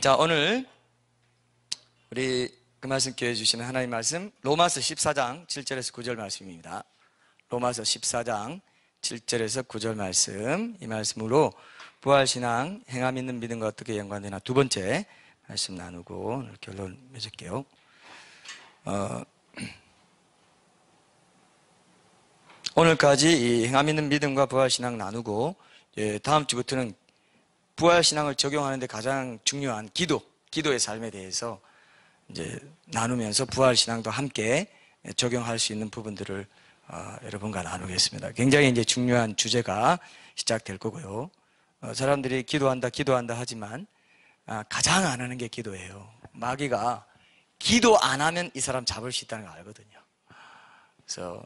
자, 오늘 우리 그 말씀 기회해 주시는 하나님 말씀 로마서 14장 7절에서 9절 말씀입니다. 로마서 14장 7절에서 9절 말씀, 이 말씀으로 부활신앙, 행함 있는 믿음과 어떻게 연관되나 두 번째 말씀 나누고 오늘 결론 맺을게요. 오늘까지 이 행함 있는 믿음과 부활신앙 나누고, 다음 주부터는 부활신앙을 적용하는데 가장 중요한 기도의 삶에 대해서 이제 나누면서 부활신앙도 함께 적용할 수 있는 부분들을 여러분과 나누겠습니다. 굉장히 이제 중요한 주제가 시작될 거고요. 사람들이 기도한다 하지만 가장 안 하는 게 기도예요. 마귀가 기도 안 하면 이 사람 잡을 수 있다는 거 알거든요. 그래서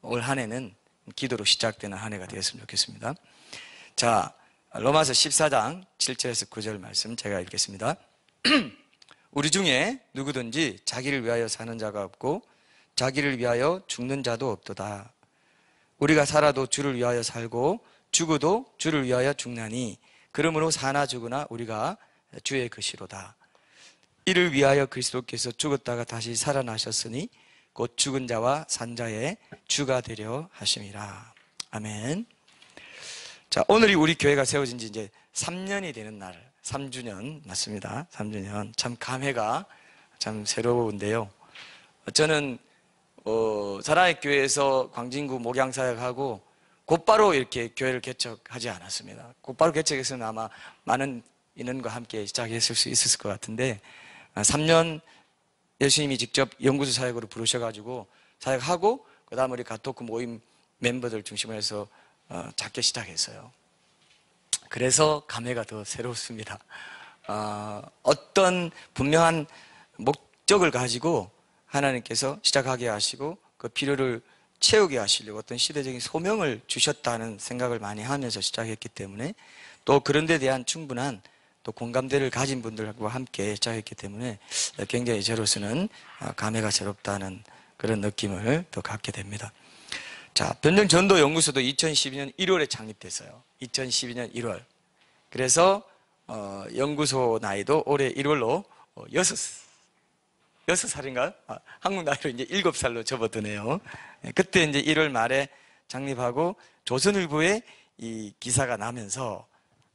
올 한 해는 기도로 시작되는 한 해가 되었으면 좋겠습니다. 자, 로마서 14장 7절에서 9절 말씀 제가 읽겠습니다. 우리 중에 누구든지 자기를 위하여 사는 자가 없고 자기를 위하여 죽는 자도 없도다. 우리가 살아도 주를 위하여 살고 죽어도 주를 위하여 죽나니 그러므로 사나 죽으나 우리가 주의 것이로다. 이를 위하여 그리스도께서 죽었다가 다시 살아나셨으니 곧 죽은 자와 산 자의 주가 되려 하심이라. 아멘. 자, 오늘이 우리 교회가 세워진 지 이제 3년이 되는 날, 3주년 맞습니다. 3주년. 참 감회가 참 새로운데요. 저는 사랑의 교회에서 광진구 목양사역하고 곧바로 이렇게 교회를 개척하지 않았습니다. 곧바로 개척했으면 아마 많은 인원과 함께 시작했을 수 있었을 것 같은데 3년 예수님이 직접 연구소 사역으로 부르셔가지고 사역하고 그 다음 우리 가토크 모임 멤버들 중심으로 해서 작게 시작했어요. 그래서 감회가 더 새롭습니다. 어떤 분명한 목적을 가지고 하나님께서 시작하게 하시고 그 필요를 채우게 하시려고 어떤 시대적인 소명을 주셨다는 생각을 많이 하면서 시작했기 때문에 또 그런 데 대한 충분한 또 공감대를 가진 분들과 함께 시작했기 때문에 굉장히 저로서는 감회가 새롭다는 그런 느낌을 더 갖게 됩니다. 자, 변정전도연구소도 2012년 1월에 창립됐어요. 2012년 1월. 그래서 연구소 나이도 올해 1월로 6살인가요? 한국 나이로 이제 7살로 접어드네요. 그때 이제 1월 말에 창립하고 조선일보에 이 기사가 나면서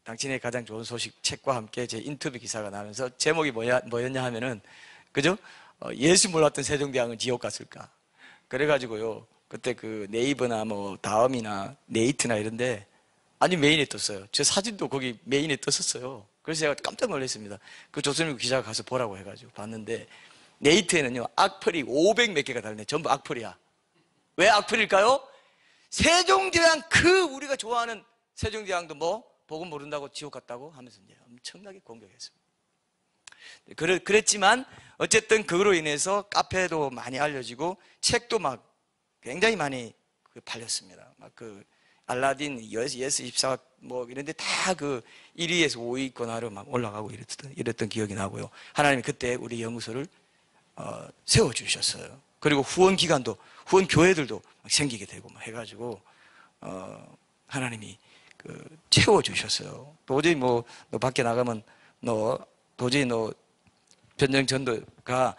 당신의 가장 좋은 소식 책과 함께 제 인터뷰 기사가 나면서 제목이 뭐였냐 하면은, 그죠? 예수 몰랐던 세종대왕은 지옥 갔을까? 그래가지고요. 그때 그 네이버나 뭐 다음이나 네이트나 이런데 아니 메인에 떴어요. 제 사진도 거기 메인에 떴었어요. 그래서 제가 깜짝 놀랐습니다. 그 조선일보 기자가 가서 보라고 해가지고 봤는데 네이트에는요 악플이 500 몇 개가 달리네. 전부 악플이야. 왜 악플일까요? 세종대왕, 우리가 좋아하는 세종대왕도 뭐 복음 모른다고 지옥 갔다고 하면서 이제 엄청나게 공격했습니다. 그랬지만 어쨌든 그거로 인해서 카페도 많이 알려지고 책도 막 굉장히 많이 팔렸습니다. 막 그 알라딘, 예스24 뭐 이런데 다 그 1위에서 5위권하러 막 올라가고 이랬던 기억이 나고요. 하나님이 그때 우리 연구소를 세워주셨어요. 그리고 후원 교회들도 생기게 되고 막 해가지고 하나님이 채워주셨어요. 도저히 너 밖에 나가면 도저히 변정전도가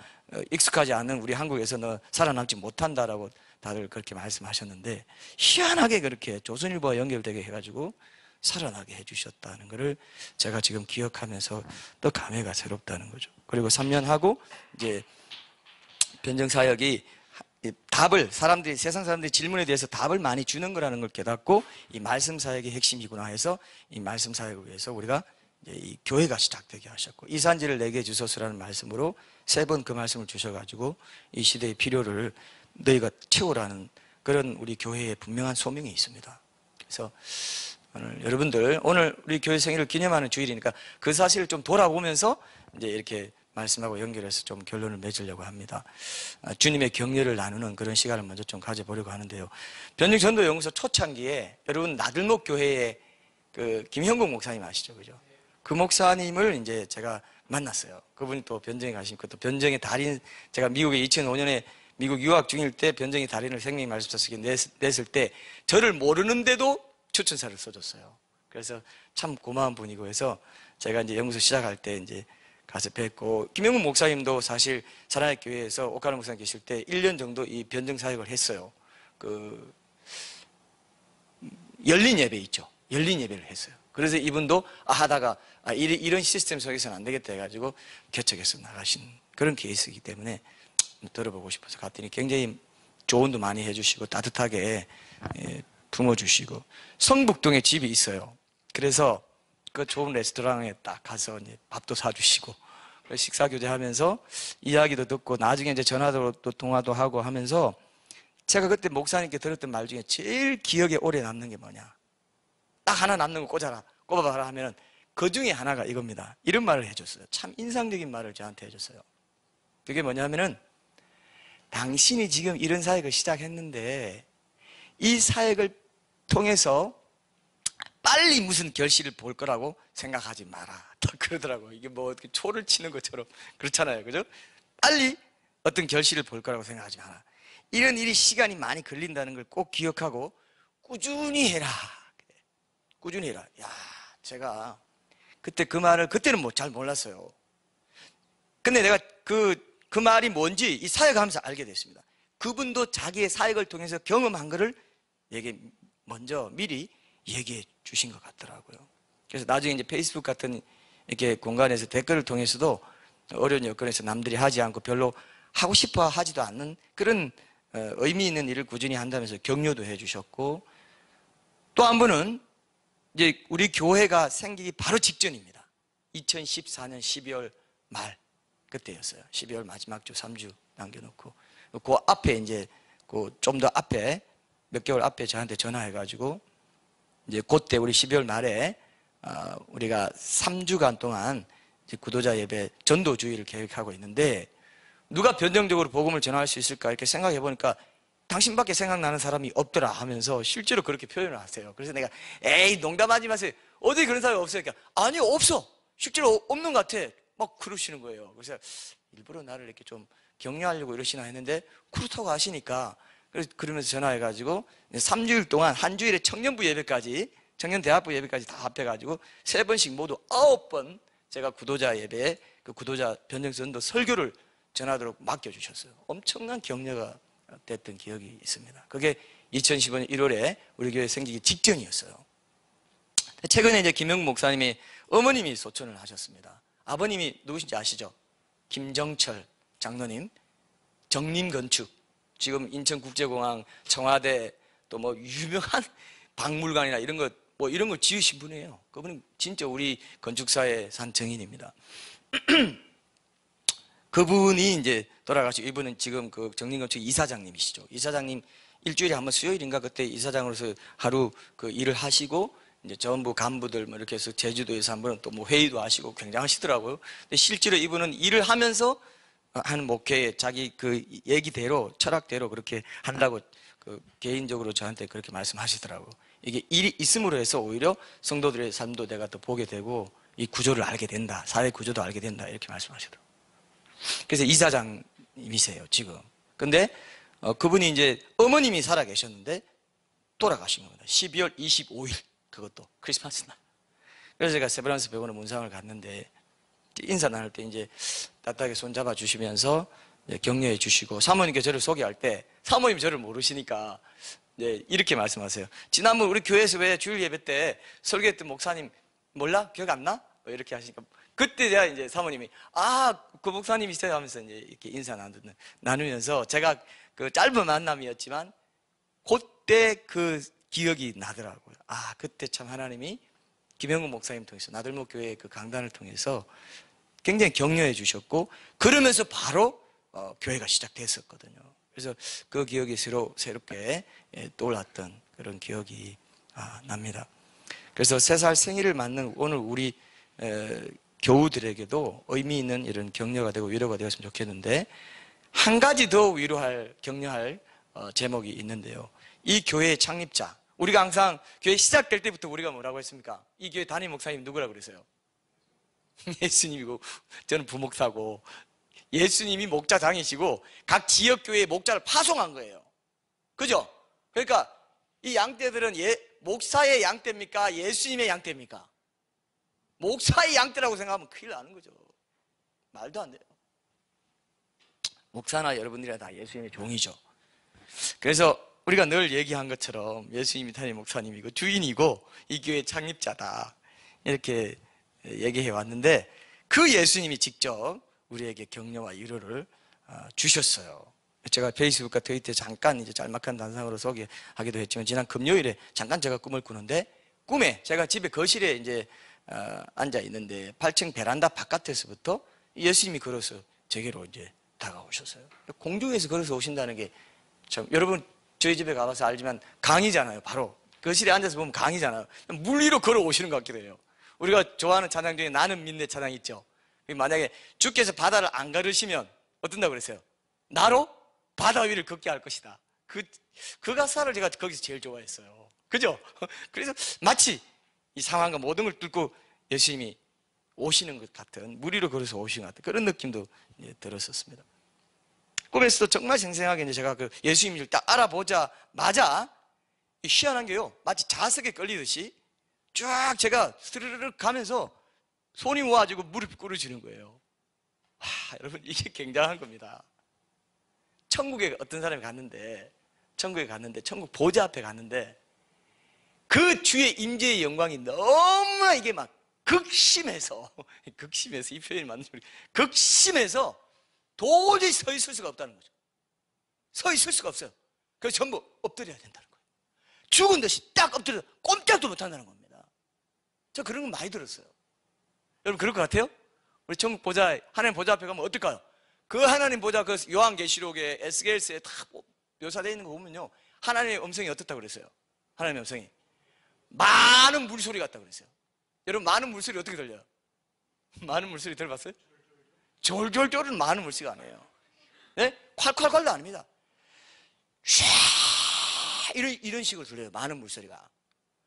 익숙하지 않은 우리 한국에서 너 살아남지 못한다라고 다들 그렇게 말씀하셨는데 희한하게 그렇게 조선일보와 연결되게 해가지고 살아나게 해주셨다는 것을 제가 지금 기억하면서 또 감회가 새롭다는 거죠. 그리고 3년 하고 이제 변정사역이 세상 사람들이 질문에 대해서 답을 많이 주는 거라는 걸 깨닫고 이 말씀 사역이 핵심이구나 해서 이 말씀 사역을 위해서 우리가 이제 이 교회가 시작되게 하셨고 이산지를 내게 주소서라는 말씀으로 3번 그 말씀을 주셔가지고 이 시대의 필요를 너희가 채우라는 그런 우리 교회의 분명한 소명이 있습니다. 그래서 여러분들 오늘 우리 교회 생일을 기념하는 주일이니까 그 사실을 좀 돌아보면서 이제 이렇게 말씀하고 연결해서 좀 결론을 맺으려고 합니다. 주님의 격려를 나누는 그런 시간을 먼저 좀 가져보려고 하는데요. 변정전도연구소 초창기에 여러분 나들목 교회의 그 김형국 목사님 아시죠? 그죠? 그 목사님을 이제 제가 만났어요. 그분이 또 변정에 가시니까 또 변정의 달인, 제가 미국에 2005년에 미국 유학 중일 때 변정의 달인을 생명의 말씀서식에 냈을 때 저를 모르는데도 추천사를 써줬어요. 그래서 참 고마운 분이고 해서 제가 이제 연구소 시작할 때 이제 가서 뵙고, 김영문 목사님도 사실 사랑의 교회에서 옥가는 목사님 계실 때 1년 정도 이 변증 사역을 했어요. 그 열린 예배 있죠. 열린 예배를 했어요. 그래서 이분도 하다가 이런 시스템 속에서는 안 되겠다 해가지고 개척해서 나가신 그런 케이스이기 때문에 들어보고 싶어서 갔더니 굉장히 조언도 많이 해주시고 따뜻하게 품어주시고, 성북동에 집이 있어요. 그래서 그 좋은 레스토랑에 딱 가서 이제 밥도 사주시고 식사 교제하면서 이야기도 듣고, 나중에 이제 전화도 또 통화도 하고 하면서, 제가 그때 목사님께 들었던 말 중에 제일 기억에 오래 남는 게 뭐냐, 딱 하나 남는 거 꼽아봐라 하면은 그 중에 하나가 이겁니다. 이런 말을 해줬어요. 참 인상적인 말을 저한테 해줬어요. 그게 뭐냐면은, 당신이 지금 이런 사역을 시작했는데 이 사역을 통해서 빨리 무슨 결실을 볼 거라고 생각하지 마라. 딱 그러더라고요. 이게 뭐 어떻게 초를 치는 것처럼 그렇잖아요. 그죠? 빨리 어떤 결실을 볼 거라고 생각하지 마라. 이런 일이 시간이 많이 걸린다는 걸 꼭 기억하고 꾸준히 해라. 꾸준히 해라. 야, 제가 그때 그 말을, 그때는 뭐 잘 몰랐어요. 근데 내가 그 말이 뭔지 이 사역하면서 알게 됐습니다. 그분도 자기의 사역을 통해서 경험한 거를 먼저 미리 얘기해 주신 것 같더라고요. 그래서 나중에 이제 페이스북 같은 이렇게 공간에서 댓글을 통해서도 어려운 여건에서 남들이 하지 않고 별로 하고 싶어 하지도 않는 그런 의미 있는 일을 꾸준히 한다면서 격려도 해 주셨고, 또 한 분은 이제 우리 교회가 생기기 바로 직전입니다. 2014년 12월 말 그때였어요. 12월 마지막 주 3주 남겨놓고, 그 앞에 이제 좀 더 앞에 몇 개월 앞에 저한테 전화해가지고, 이제 그때 우리 12월 말에 우리가 3주간 동안 이제 구도자 예배 전도 주의를 계획하고 있는데, 누가 변정적으로 복음을 전할 수 있을까 이렇게 생각해 보니까 당신밖에 생각나는 사람이 없더라 하면서 실제로 그렇게 표현을 하세요. 그래서 내가 에이 농담하지 마세요. 어디 그런 사람이 없어요. 그러니까 아니 없어. 실제로 없는 것 같아. 막 그러시는 거예요. 그래서 일부러 나를 이렇게 좀 격려하려고 이러시나 했는데 그렇다고 하시니까, 그러면서 전화해가지고 3주일 동안 한 주일에 청년부 예배까지, 청년대학부 예배까지 다 합해가지고 3번씩 모두 9번 제가 구도자 예배에 그 구도자 변정전도 설교를 전하도록 맡겨주셨어요. 엄청난 격려가 됐던 기억이 있습니다. 그게 2015년 1월에 우리 교회 생기기 직전이었어요. 최근에 이제 김영국 목사님이 어머님이 소천을 하셨습니다. 아버님이 누구신지 아시죠? 김정철 장로님, 정림건축, 지금 인천국제공항, 청와대, 또 뭐 유명한 박물관이나 이런 거, 뭐 이런 걸 지으신 분이에요. 그분은 진짜 우리 건축사의 산 정인입니다. 그분이 이제 돌아가시고, 이분은 지금 그 정림건축 이사장님이시죠. 이사장님 일주일에 한 번 수요일인가 그때 이사장으로서 하루 그 일을 하시고, 이제 전부 간부들 뭐 이렇게 해서 제주도에서 한 번은 또 뭐 회의도 하시고 굉장하시더라고요. 근데 실제로 이분은 일을 하면서 하는 목회에 자기 그 얘기대로, 철학대로 그렇게 한다고 그 개인적으로 저한테 그렇게 말씀하시더라고요. 이게 일이 있음으로 해서 오히려 성도들의 삶도 내가 또 보게 되고 이 구조를 알게 된다, 사회 구조도 알게 된다, 이렇게 말씀하시더라고요. 그래서 이사장님이세요 지금. 근데 그분이 이제 어머님이 살아 계셨는데 돌아가신 겁니다. 12월 25일, 그것도 크리스마스 날. 그래서 제가 세브란스 병원에 문상을 갔는데 인사 나눌 때 이제 따뜻하게 손 잡아 주시면서 격려해 주시고, 사모님께 저를 소개할 때 사모님이 저를 모르시니까 이렇게 말씀하세요. 지난번 우리 교회에서 왜 주일 예배 때 설교했던 목사님 몰라? 기억 안 나? 이렇게 하시니까, 그때 제가 이제 사모님이 그 목사님이세요 하면서 이제 이렇게 인사 나누면서 제가 그 짧은 만남이었지만 그때 그 기억이 나더라고요. 그때 참 하나님이 김영국 목사님 통해서 나들목 교회 그 강단을 통해서 굉장히 격려해 주셨고, 그러면서 바로 교회가 시작됐었거든요. 그래서 그 기억이 새롭게 떠올랐던 그런 기억이 납니다. 그래서 3살 생일을 맞는 오늘 우리 교우들에게도 의미 있는 이런 격려가 되고 위로가 되었으면 좋겠는데, 한 가지 더 격려할 제목이 있는데요. 이 교회의 창립자, 우리가 항상 교회 시작될 때부터 우리가 뭐라고 했습니까? 이 교회 담임 목사님 누구라고 그랬어요? 예수님이고, 저는 부목사고, 예수님이 목자장이시고 각 지역교회의 목자를 파송한 거예요. 그죠? 그러니까 이 양떼들은 목사의 양떼입니까? 예수님의 양떼입니까? 목사의 양떼라고 생각하면 큰일 나는 거죠. 말도 안 돼요. 목사나 여러분들이 다 예수님의 종이죠. 그래서 우리가 늘 얘기한 것처럼 예수님이 담임 목사님이고 주인이고 이 교회 창립자다 이렇게 얘기해 왔는데, 그 예수님이 직접 우리에게 격려와 위로를 주셨어요. 제가 페이스북과 트위터에 잠깐 이제 짤막한 단상으로 소개하기도 했지만, 지난 금요일에 잠깐 제가 꿈을 꾸는데, 꿈에 제가 집에 거실에 이제 앉아 있는데 8층 베란다 바깥에서부터 예수님이 걸어서 제게로 이제 다가오셨어요. 공중에서 걸어서 오신다는 게 참, 여러분 저희 집에 가봐서 알지만 강이잖아요. 바로 거실에 앉아서 보면 강이잖아요. 물 위로 걸어오시는 것 같기도 해요. 우리가 좋아하는 찬양 중에 나는 믿네 찬양 있죠. 만약에 주께서 바다를 안 가르시면 어떤다고 그랬어요? 나로 바다 위를 걷게 할 것이다. 그 가사를 제가 거기서 제일 좋아했어요. 그죠? 그래서 마치 이 상황과 모든 걸 뚫고 예수님이 오시는 것 같은, 물 위로 걸어서 오시는 것 같은 그런 느낌도 들었었습니다. 꿈에서도 정말 생생하게 이제 제가 그 예수님을 딱 알아보자마자 희한한 게요, 마치 자석에 걸리듯이 쫙 제가 스르르륵 가면서 손이 모아지고 무릎이 꿇어지는 거예요. 와, 여러분 이게 굉장한 겁니다. 천국에 어떤 사람이 갔는데, 천국 보좌 앞에 갔는데, 그 주의 임재의 영광이 너무나 이게 막 극심해서 이 표현이 맞는 소리, 극심해서 도저히 서 있을 수가 없다는 거죠. 서 있을 수가 없어요. 그래서 전부 엎드려야 된다는 거예요. 죽은 듯이 딱 엎드려 꼼짝도 못한다는 겁니다. 저 그런 거 많이 들었어요. 여러분 그럴 것 같아요? 우리 천국 보좌, 하나님 보좌 앞에 가면 어떨까요? 그 하나님 보좌, 그 요한계시록에 에스겔서에 다 묘사되어 있는 거 보면요, 하나님의 음성이 어떻다고 그랬어요? 하나님의 음성이 많은 물소리 같다고 그랬어요. 여러분 많은 물소리 어떻게 들려요? 많은 물소리 들어봤어요? 졸졸졸은 많은 물소리가 아니에요. 네? 콸콸콸도 아닙니다. 샤 이런 식으로 들려요. 많은 물소리가.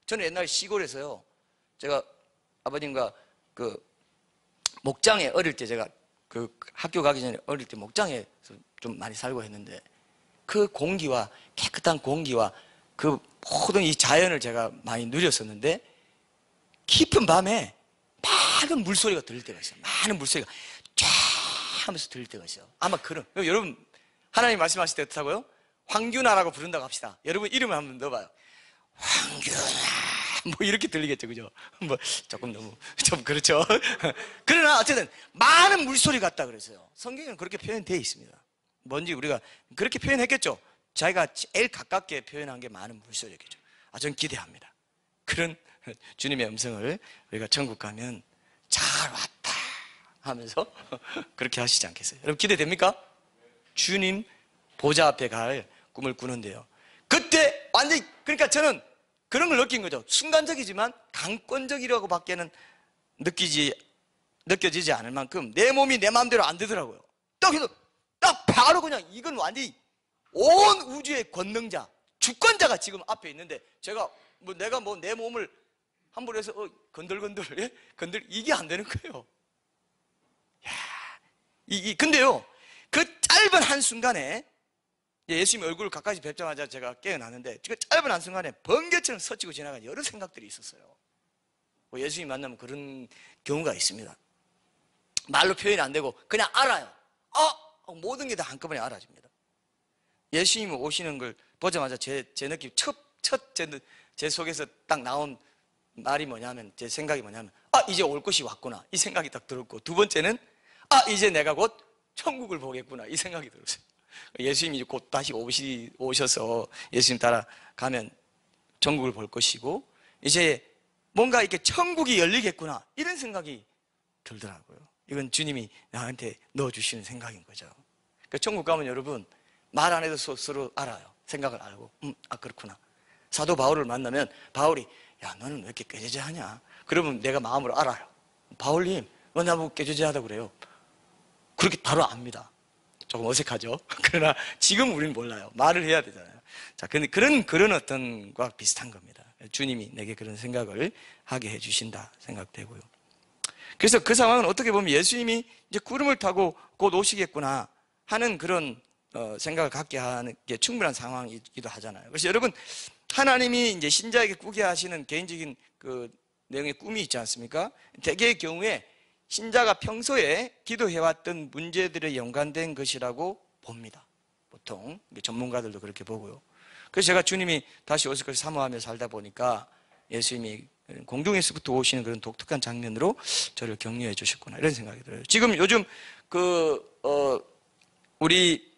저는 옛날에 시골에서요, 제가 아버님과 그 목장에 어릴 때, 제가 그 학교 가기 전에 어릴 때 목장에서 좀 많이 살고 했는데, 그 공기와 깨끗한 공기와 그 모든 이 자연을 제가 많이 누렸었는데, 깊은 밤에 많은 물소리가 들릴 때가 있어요. 많은 물소리가 쫙 하면서 들릴 때가 있어요. 아마 그런, 여러분 하나님 말씀하실 때 어떻다고요? 황균아라고 부른다고 합시다. 여러분 이름을 한번 넣어봐요. 황균아, 뭐 이렇게 들리겠죠, 그죠? 뭐 조금 너무 좀 그렇죠. 그러나 어쨌든 많은 물소리 같다 그랬어요. 성경에는 그렇게 표현되어 있습니다. 뭔지 우리가 그렇게 표현했겠죠. 자기가 제일 가깝게 표현한 게 많은 물소리겠죠. 저는 기대합니다. 그런 주님의 음성을 우리가 천국 가면 잘 왔다 하면서 그렇게 하시지 않겠어요? 여러분 기대됩니까? 주님 보좌 앞에 갈 꿈을 꾸는데요, 그때 완전히, 그러니까 저는 그런 걸 느낀 거죠. 순간적이지만 강권적이라고 밖에는 느껴지지 않을 만큼 내 몸이 내 마음대로 안 되더라고요. 딱 바로 그냥 이건 완전히 온 우주의 권능자, 주권자가 지금 앞에 있는데, 내가 내 몸을 함부로 해서 건들건들, 예? 이게 안 되는 거예요. 근데요, 그 짧은 한순간에 예수님 얼굴을 가까이 뵙자마자 제가 깨어났는데, 그 짧은 한순간에 번개처럼 스치고 지나간 여러 생각들이 있었어요. 예수님 만나면 그런 경우가 있습니다. 말로 표현이 안 되고 그냥 알아요. 모든 게 다 한꺼번에 알아집니다. 예수님 오시는 걸 보자마자 제 느낌, 제 속에서 딱 나온 말이 뭐냐면, 제 생각이 뭐냐면, 이제 올 것이 왔구나, 이 생각이 딱 들었고, 두 번째는 이제 내가 곧 천국을 보겠구나, 이 생각이 들었어요. 예수님이 곧 다시 오셔서 예수님 따라가면 천국을 볼 것이고, 이제 뭔가 이렇게 천국이 열리겠구나, 이런 생각이 들더라고요. 이건 주님이 나한테 넣어주시는 생각인 거죠. 그러니까 천국 가면 여러분 말 안 해도 서로 알아요. 생각을 알고, 그렇구나. 사도 바울을 만나면 바울이, 야, 너는 왜 이렇게 꾀죄죄하냐? 그러면 내가 마음으로 알아요. 바울님, 왜 나보고 꾀죄죄하다고 그래요? 그렇게 바로 압니다. 조금 어색하죠? 그러나 지금 우리는 몰라요. 말을 해야 되잖아요. 자, 근데 그런 어떤 거와 비슷한 겁니다. 주님이 내게 그런 생각을 하게 해주신다 생각되고요. 그래서 그 상황은 어떻게 보면 예수님이 이제 구름을 타고 곧 오시겠구나 하는 그런 생각을 갖게 하는 게 충분한 상황이기도 하잖아요. 그래서 여러분, 하나님이 이제 신자에게 꾸게 하시는 개인적인 그 내용의 꿈이 있지 않습니까? 대개의 경우에 신자가 평소에 기도해왔던 문제들에 연관된 것이라고 봅니다. 보통 전문가들도 그렇게 보고요. 그래서 제가 주님이 다시 오실 것을 사모하며 살다 보니까 예수님이 공중에서부터 오시는 그런 독특한 장면으로 저를 격려해 주셨구나, 이런 생각이 들어요. 지금 요즘 우리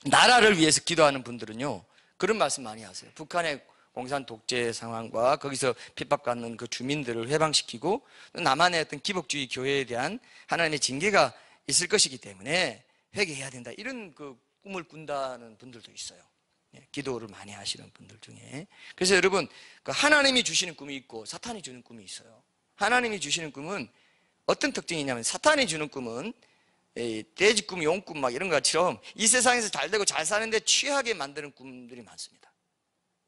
나라를 위해서 기도하는 분들은요, 그런 말씀 많이 하세요. 북한의 공산 독재 상황과 거기서 핍박받는 그 주민들을 해방시키고 남한의 어떤 기복주의 교회에 대한 하나님의 징계가 있을 것이기 때문에 회개해야 된다, 이런 그 꿈을 꾼다는 분들도 있어요. 기도를 많이 하시는 분들 중에. 그래서 여러분, 하나님이 주시는 꿈이 있고 사탄이 주는 꿈이 있어요. 하나님이 주시는 꿈은 어떤 특징이 있냐면, 사탄이 주는 꿈은 돼지 꿈, 용 꿈 막 이런 것처럼 이 세상에서 잘 되고 잘 사는데 취하게 만드는 꿈들이 많습니다.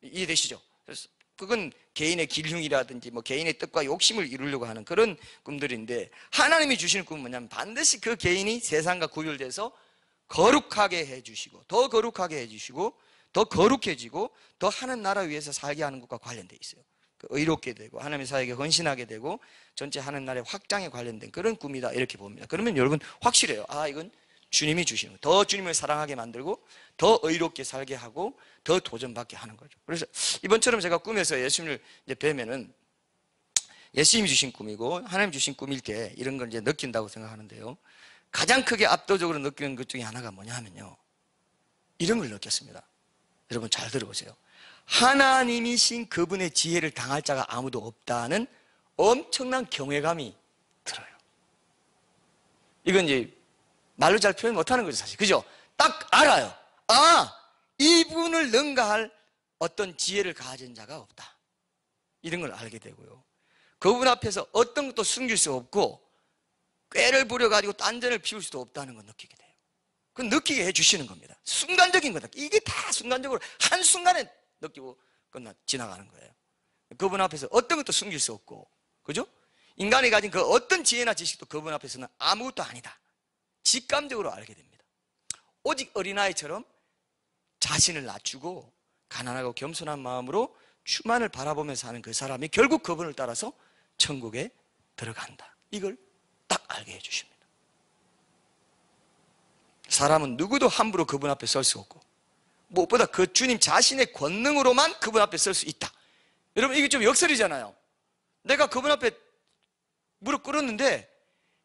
이해되시죠? 그래서 그건 개인의 기흉이라든지 뭐 개인의 뜻과 욕심을 이루려고 하는 그런 꿈들인데, 하나님이 주시는 꿈은 뭐냐면 반드시 그 개인이 세상과 구별돼서 거룩하게 해주시고, 더 거룩하게 해주시고, 더 거룩해지고, 더 하는 나라 위해서 살게 하는 것과 관련되어 있어요. 의롭게 되고 하나님의 사역에 헌신하게 되고 전체 하는 나라의 확장에 관련된 그런 꿈이다, 이렇게 봅니다. 그러면 여러분 확실해요. 아, 이건 주님이 주시는, 더 주님을 사랑하게 만들고 더 의롭게 살게 하고 더 도전받게 하는 거죠. 그래서 이번처럼 제가 꿈에서 예수님을 이제 뵈면은 예수님이 주신 꿈이고 하나님 주신 꿈일 때 이런 걸 이제 느낀다고 생각하는데요, 가장 크게 압도적으로 느끼는 것 중에 하나가 뭐냐 하면요, 이런 걸 느꼈습니다. 여러분 잘 들어보세요. 하나님이신 그분의 지혜를 당할 자가 아무도 없다는 엄청난 경외감이 들어요. 이건 이제 말로 잘 표현 못하는 거죠, 사실. 그죠? 딱 알아요. 아, 이분을 능가할 어떤 지혜를 가진 자가 없다, 이런 걸 알게 되고요. 그분 앞에서 어떤 것도 숨길 수 없고 꾀를 부려가지고 딴전을 피울 수도 없다는 걸 느끼게 돼요. 그건 느끼게 해주시는 겁니다. 순간적인 거다. 이게 다 순간적으로 한순간에 느끼고 지나가는 거예요. 그분 앞에서 어떤 것도 숨길 수 없고, 그죠? 인간이 가진 그 어떤 지혜나 지식도 그분 앞에서는 아무것도 아니다, 직감적으로 알게 됩니다. 오직 어린아이처럼 자신을 낮추고 가난하고 겸손한 마음으로 주만을 바라보면서 사는 그 사람이 결국 그분을 따라서 천국에 들어간다, 이걸 딱 알게 해주십니다. 사람은 누구도 함부로 그분 앞에 설 수 없고 무엇보다 그 주님 자신의 권능으로만 그분 앞에 설 수 있다. 여러분 이게 좀 역설이잖아요. 내가 그분 앞에 무릎 꿇었는데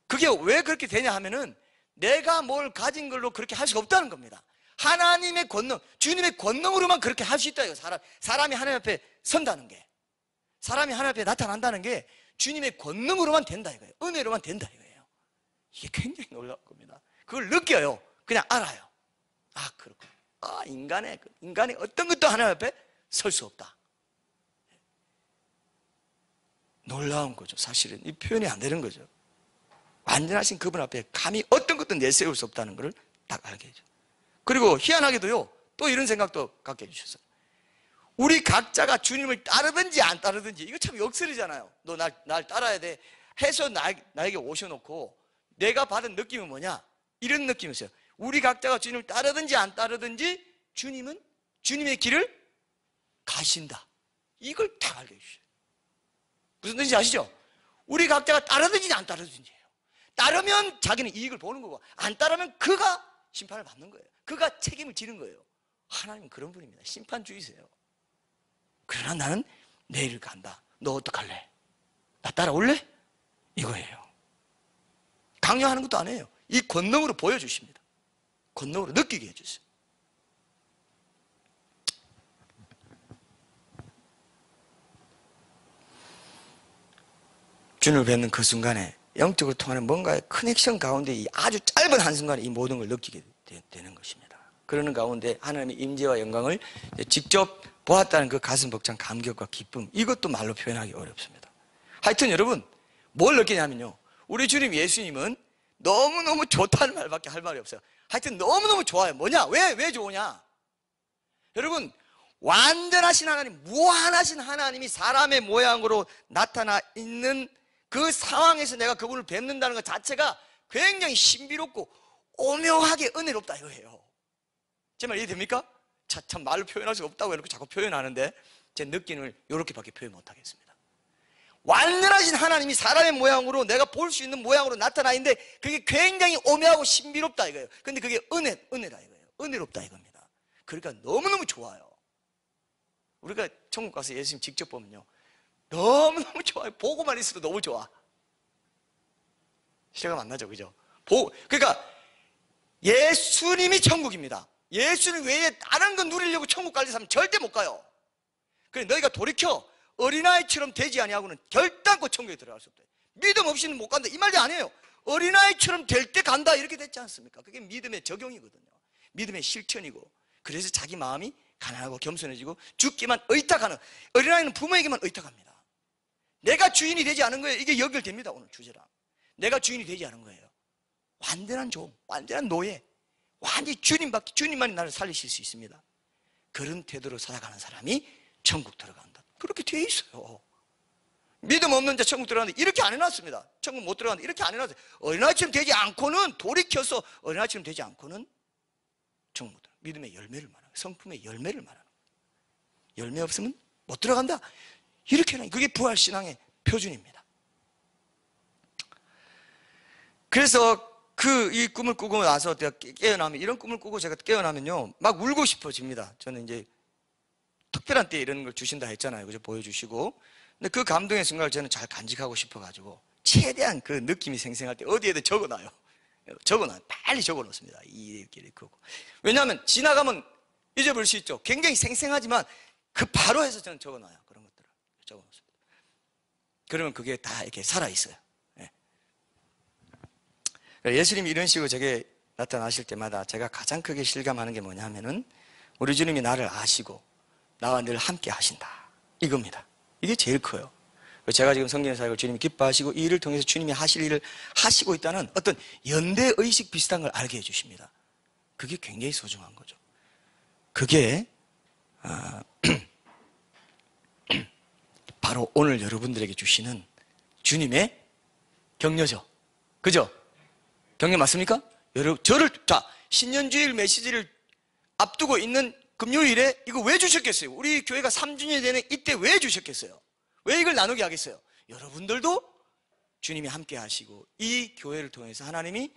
그게 왜 그렇게 되냐 하면은 내가 뭘 가진 걸로 그렇게 할 수가 없다는 겁니다. 하나님의 권능, 주님의 권능으로만 그렇게 할 수 있다, 이거. 사람이 하나님 앞에 선다는 게, 사람이 하나님 앞에 나타난다는 게 주님의 권능으로만 된다, 이거예요. 은혜로만 된다, 이거예요. 이게 굉장히 놀라운 겁니다. 그걸 느껴요. 그냥 알아요. 아, 그렇구나. 아, 인간의 어떤 것도 하나님 앞에 설 수 없다. 놀라운 거죠. 사실은 이 표현이 안 되는 거죠. 완전하신 그분 앞에 감히 어떤 것도 내세울 수 없다는 것을 딱 알게 해줘. 그리고 희한하게도요, 또 이런 생각도 갖게 해주셨어요. 우리 각자가 주님을 따르든지 안 따르든지, 이거 참 역설이잖아요. 너 날 따라야 돼 해서 나에게 오셔놓고 내가 받은 느낌은 뭐냐, 이런 느낌이었어요. 우리 각자가 주님을 따르든지 안 따르든지 주님은 주님의 길을 가신다, 이걸 다 알게 해주셔요. 무슨 뜻인지 아시죠? 우리 각자가 따르든지 안 따르든지예요. 따르면 자기는 이익을 보는 거고, 안 따르면 그가 심판을 받는 거예요. 그가 책임을 지는 거예요. 하나님은 그런 분입니다. 심판주의세요. 그러나 나는 내일 간다. 너 어떡할래? 나 따라올래? 이거예요. 강요하는 것도 아니에요. 이 권능으로 보여주십니다. 권능으로 느끼게 해주세요. 주님을 뵙는 그 순간에 영적으로 통하는 뭔가의 커넥션 가운데 이 아주 짧은 한순간에 이 모든 걸 느끼게 되는 것입니다. 그러는 가운데 하나님의 임재와 영광을 직접 보았다는 그 가슴 벅찬 감격과 기쁨, 이것도 말로 표현하기 어렵습니다. 하여튼 여러분 뭘 느끼냐면요, 우리 주님 예수님은 너무너무 좋다는 말밖에 할 말이 없어요. 하여튼 너무너무 좋아요. 뭐냐? 왜 좋으냐? 여러분, 완전하신 하나님, 무한하신 하나님이 사람의 모양으로 나타나 있는 그 상황에서 내가 그분을 뵙는다는 것 자체가 굉장히 신비롭고 오묘하게 은혜롭다, 이거예요. 제 말 이해됩니까? 참 말로 표현할 수가 없다고 해놓고 자꾸 표현하는데 제 느낌을 이렇게밖에 표현 못하겠습니다. 완전하신 하나님이 사람의 모양으로 내가 볼 수 있는 모양으로 나타나 있는데 그게 굉장히 오묘하고 신비롭다 이거예요. 근데 그게 은혜다 이거예요. 은혜롭다 이겁니다. 그러니까 너무너무 좋아요. 우리가 천국 가서 예수님 직접 보면요, 너무너무 좋아요. 보고만 있어도 너무 좋아. 실감 안 나죠, 그죠? 그러니까 예수님이 천국입니다. 예수님 외에 다른 거 누리려고 천국 갈 사람 절대 못 가요. 그래, 너희가 돌이켜 어린아이처럼 되지 아니하고는 결단코 천국에 들어갈 수 없다. 믿음 없이는 못 간다 이 말이 아니에요. 어린아이처럼 될 때 간다 이렇게 됐지 않습니까? 그게 믿음의 적용이거든요. 믿음의 실천이고, 그래서 자기 마음이 가난하고 겸손해지고 죽기만 의탁하는, 어린아이는 부모에게만 의탁합니다. 내가 주인이 되지 않은 거예요. 이게 연결됩니다. 오늘 주제랑 내가 주인이 되지 않은 거예요. 완전한 종, 완전한 노예, 완전히 주님만이 나를 살리실 수 있습니다. 그런 태도로 살아가는 사람이 천국 들어간다. 그렇게 되어 있어요. 믿음 없는 자 천국 들어가는데 이렇게 안 해놨습니다. 천국 못 들어가는데 이렇게 안 해놨어요. 어린아이처럼 되지 않고는, 돌이켜서 어린아이처럼 되지 않고는 천국 못 들어가. 믿음의 열매를 말하는 거예요. 성품의 열매를 말하는 거예요. 열매 없으면 못 들어간다 이렇게 해놔요. 그게 부활신앙의 표준입니다. 그래서 이 꿈을 꾸고 나서 제가 깨어나면, 이런 꿈을 꾸고 제가 깨어나면요, 막 울고 싶어집니다. 저는 이제 특별한 때 이런 걸 주신다 했잖아요. 그죠? 보여주시고. 근데 그 감동의 순간을 저는 잘 간직하고 싶어가지고 최대한 그 느낌이 생생할 때 어디에든 적어놔요. 빨리 적어놓습니다. 이렇게 하고. 왜냐하면 지나가면 잊어버릴 수 있죠. 굉장히 생생하지만 그 바로 해서 저는 적어놔요. 그런 것들을 적어놓습니다. 그러면 그게 다 이렇게 살아있어요. 예수님이 이런 식으로 제게 나타나실 때마다 제가 가장 크게 실감하는 게 뭐냐면은, 우리 주님이 나를 아시고 나와 늘 함께 하신다 이겁니다. 이게 제일 커요. 제가 지금 성경의 사역을 주님이 기뻐하시고 이 일을 통해서 주님이 하실 일을 하시고 있다는 어떤 연대의식 비슷한 걸 알게 해주십니다. 그게 굉장히 소중한 거죠. 그게 바로 오늘 여러분들에게 주시는 주님의 격려죠. 그죠? 격려 맞습니까? 신년주일 메시지를 앞두고 있는 금요일에 이거 왜 주셨겠어요? 우리 교회가 3주년이 되는 이때 왜 주셨겠어요? 왜 이걸 나누게 하겠어요? 여러분들도 주님이 함께 하시고 이 교회를 통해서 하나님이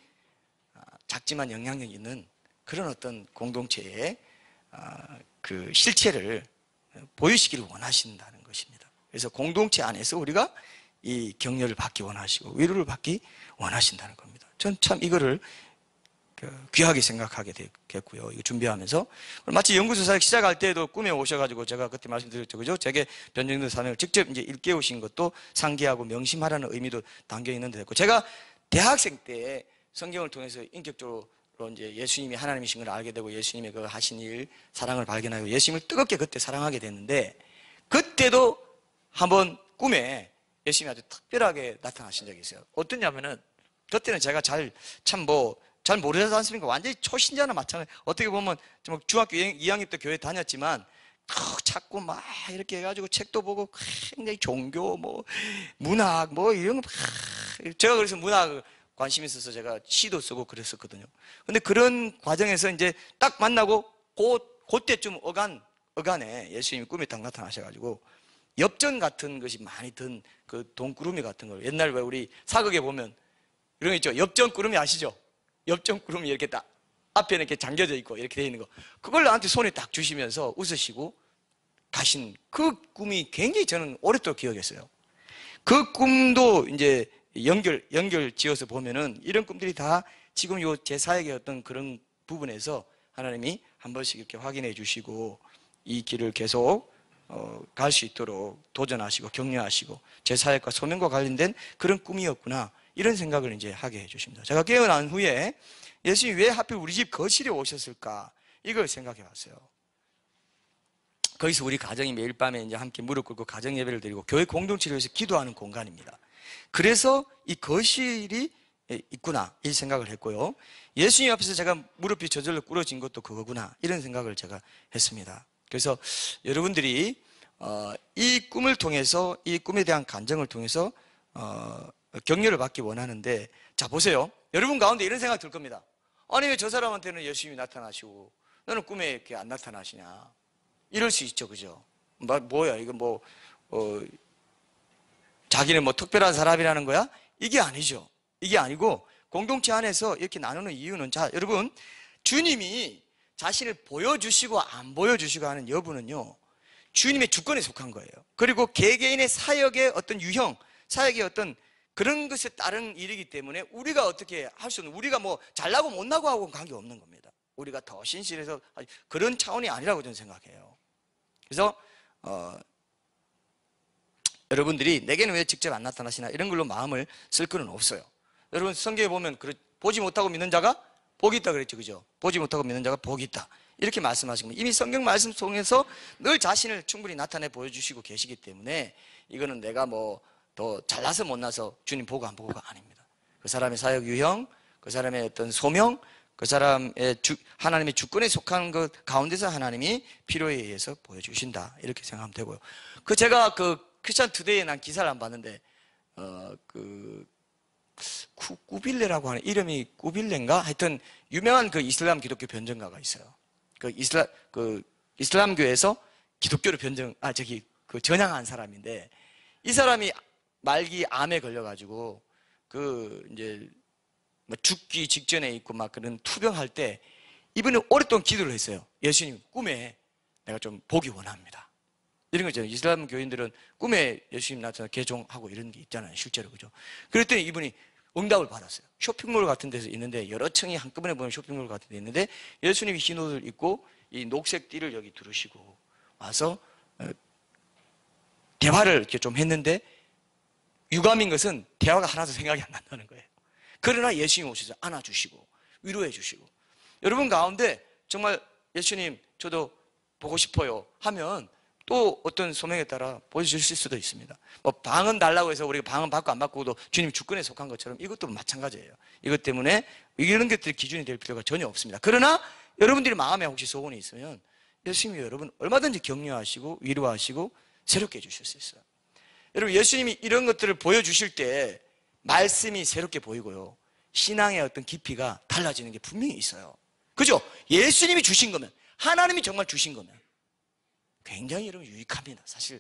작지만 영향력 있는 그런 어떤 공동체의 그 실체를 보이시기를 원하신다는 것입니다. 그래서 공동체 안에서 우리가 이 격려를 받기 원하시고 위로를 받기 원하신다는 겁니다. 전 참 이거를 귀하게 생각하게 됐고요. 이거 준비하면서 마치 연구소 사역 시작할 때도 꿈에 오셔가지고 제가 그때 말씀드렸죠, 그죠? 제게 변증된 사명을 직접 이제 일깨우신 것도 상기하고 명심하라는 의미도 담겨 있는 데 됐고, 제가 대학생 때 성경을 통해서 인격적으로 이제 예수님이 하나님이신 걸 알게 되고 예수님의 그 하신 일, 사랑을 발견하고 예수님을 뜨겁게 그때 사랑하게 됐는데, 그때도 한번 꿈에 예수님이 아주 특별하게 나타나신 적이 있어요. 어떠냐면은 그때는 제가 잘 모르지 않습니까? 완전히 초신자나 마찬가지. 어떻게 보면 중학교 2학년 때 교회 다녔지만 자꾸 막 이렇게 해가지고 책도 보고 굉장히 종교 문학 이런 거 제가 그래서 문학 관심 있어서 제가 시도 쓰고 그랬었거든요. 근데 그런 과정에서 이제 딱 만나고 그때쯤 어간에 예수님이 꿈에 딱 나타나셔가지고 엽전 같은 것이 많이 든 그 동구름이 같은 걸, 옛날 왜 우리 사극에 보면 이런 거 있죠. 엽전구름이 아시죠? 엽전구름이 이렇게 딱 앞에는 이렇게 잠겨져 있고 이렇게 되어 있는 거, 그걸 나한테 손에 딱 주시면서 웃으시고 가신 그 꿈이 굉장히 저는 오랫동안 기억했어요. 그 꿈도 이제 연결 지어서 보면은 이런 꿈들이 다 지금 요 제 사역의 어떤 그런 부분에서 하나님이 한 번씩 이렇게 확인해 주시고 이 길을 계속 갈 수 있도록 도전하시고 격려하시고 제 사역과 소명과 관련된 그런 꿈이었구나, 이런 생각을 이제 하게 해주십니다. 제가 깨어난 후에 예수님이 왜 하필 우리 집 거실에 오셨을까, 이걸 생각해 봤어요. 거기서 우리 가정이 매일 밤에 이제 함께 무릎 꿇고 가정 예배를 드리고 교회 공동체를 위해서 기도하는 공간입니다. 그래서 이 거실이 있구나, 이 생각을 했고요. 예수님 앞에서 제가 무릎이 저절로 꿇어진 것도 그거구나, 이런 생각을 제가 했습니다. 그래서 여러분들이 이 꿈을 통해서, 이 꿈에 대한 간증을 통해서 격려를 받기 원하는데, 자 보세요. 여러분 가운데 이런 생각 들 겁니다. 아니 왜 저 사람한테는 예수님이 나타나시고 너는 꿈에 이렇게 안 나타나시냐, 이럴 수 있죠, 그죠? 뭐야 이거 자기는 뭐 특별한 사람이라는 거야? 이게 아니죠. 이게 아니고 공동체 안에서 이렇게 나누는 이유는, 자, 여러분, 주님이 자신을 보여주시고 안 보여주시고 하는 여부는요, 주님의 주권에 속한 거예요. 그리고 개개인의 사역의 어떤 유형, 사역의 어떤 그런 것에 따른 일이기 때문에 우리가 어떻게 할 수 없는, 우리가 뭐 잘나고 못나고 하고는 관계없는 겁니다. 우리가 더 신실해서 그런 차원이 아니라고 저는 생각해요. 그래서 여러분들이 내게는 왜 직접 안 나타나시나 이런 걸로 마음을 쓸 거는 없어요. 여러분 성경에 보면 보지 못하고 믿는 자가 복이 있다 그랬죠, 그죠? 보지 못하고 믿는 자가 복이 있다 이렇게 말씀하시고, 이미 성경 말씀 속에서 늘 자신을 충분히 나타내 보여주시고 계시기 때문에 이거는 내가 뭐 더 잘나서 못나서 주님 보고 안 보고가 아닙니다. 그 사람의 사역 유형, 그 사람의 어떤 소명, 그 사람의 하나님의 주권에 속한 것 가운데서 하나님이 필요에 의해서 보여주신다 이렇게 생각하면 되고요. 제가 크리스찬 투데이에 난 기사를 안 봤는데 꾸빌레라고 하는, 이름이 꾸빌레인가? 하여튼 유명한 이슬람 기독교 변증가가 있어요. 이슬람교에서 기독교로 전향한 사람인데, 이 사람이 말기 암에 걸려가지고 이제 뭐 죽기 직전에 있고 막 그런 투병할 때 이분이 오랫동안 기도를 했어요. 예수님, 꿈에 내가 좀 보기 원합니다. 이런 거죠. 이슬람 교인들은 꿈에 예수님 나타나 개종하고 이런 게 있잖아요, 실제로, 그죠? 그랬더니 이분이 응답을 받았어요. 쇼핑몰 같은 데서 있는데, 여러 층이 한꺼번에 보면 쇼핑몰 같은 데 있는데, 예수님이 흰 옷을 입고 이 녹색 띠를 여기 두르시고 와서 대화를 이렇게 좀 했는데, 유감인 것은 대화가 하나도 생각이 안 난다는 거예요. 그러나 예수님 오셔서 안아주시고 위로해 주시고, 여러분 가운데 정말 예수님 저도 보고 싶어요 하면 또 어떤 소명에 따라 보여주실 수도 있습니다. 뭐 방은 달라고 해서 우리가 방은 받고 안 받고도 주님 주권에 속한 것처럼 이것도 마찬가지예요. 이것 때문에 이런 것들이 기준이 될 필요가 전혀 없습니다. 그러나 여러분들이 마음에 혹시 소원이 있으면 예수님이 여러분 얼마든지 격려하시고 위로하시고 새롭게 해주실 수 있어요. 여러분, 예수님이 이런 것들을 보여주실 때 말씀이 새롭게 보이고요, 신앙의 어떤 깊이가 달라지는 게 분명히 있어요. 그죠? 예수님이 주신 거면, 하나님이 정말 주신 거면 굉장히 여러분 유익합니다. 사실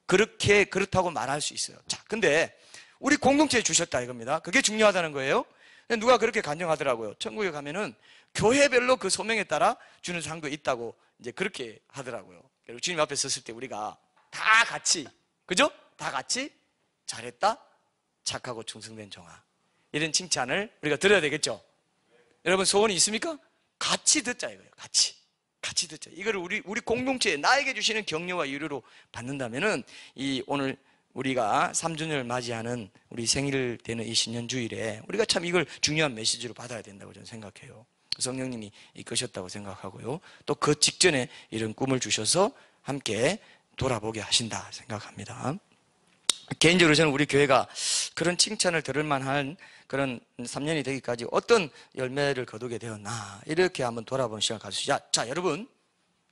그렇다고 말할 수 있어요. 자, 근데 우리 공동체에 주셨다 이겁니다. 그게 중요하다는 거예요. 누가 그렇게 간증하더라고요. 천국에 가면은 교회별로 그 소명에 따라 주는 상도 있다고 이제 그렇게 하더라고요. 주님 앞에 섰을 때 우리가 다 같이, 그죠? 다 같이 잘했다, 착하고 충성된 종아, 이런 칭찬을 우리가 들어야 되겠죠? 여러분 소원이 있습니까? 같이 듣자 이거예요. 같이 듣자. 이거를 우리 공동체에 나에게 주시는 격려와 위로로 받는다면은, 오늘 우리가 3주년을 맞이하는 우리 생일 되는 이 신년주일에 우리가 참 이걸 중요한 메시지로 받아야 된다고 저는 생각해요. 성령님이 이끄셨다고 생각하고요, 또 그 직전에 이런 꿈을 주셔서 함께 돌아보게 하신다 생각합니다. 개인적으로 저는 우리 교회가 그런 칭찬을 들을 만한 그런 3년이 되기까지 어떤 열매를 거두게 되었나, 이렇게 한번 돌아보는 시간을 가지시죠. 자, 여러분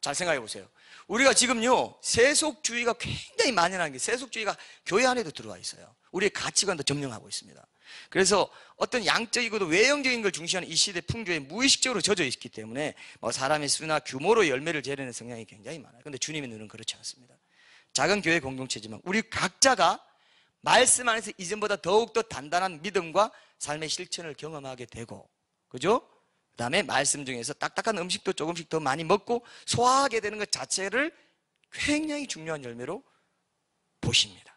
잘 생각해 보세요. 우리가 지금요, 세속주의가 굉장히 만연한 게, 세속주의가 교회 안에도 들어와 있어요. 우리의 가치관도 점령하고 있습니다. 그래서 어떤 양적이고도 외형적인 걸 중시하는 이 시대 풍조에 무의식적으로 젖어 있기 때문에 뭐 사람의 수나 규모로 열매를 재려는 성향이 굉장히 많아요. 그런데 주님의 눈은 그렇지 않습니다. 작은 교회 공동체지만 우리 각자가 말씀 안에서 이전보다 더욱더 단단한 믿음과 삶의 실천을 경험하게 되고, 그죠? 그 다음에 말씀 중에서 딱딱한 음식도 조금씩 더 많이 먹고 소화하게 되는 것 자체를 굉장히 중요한 열매로 보십니다.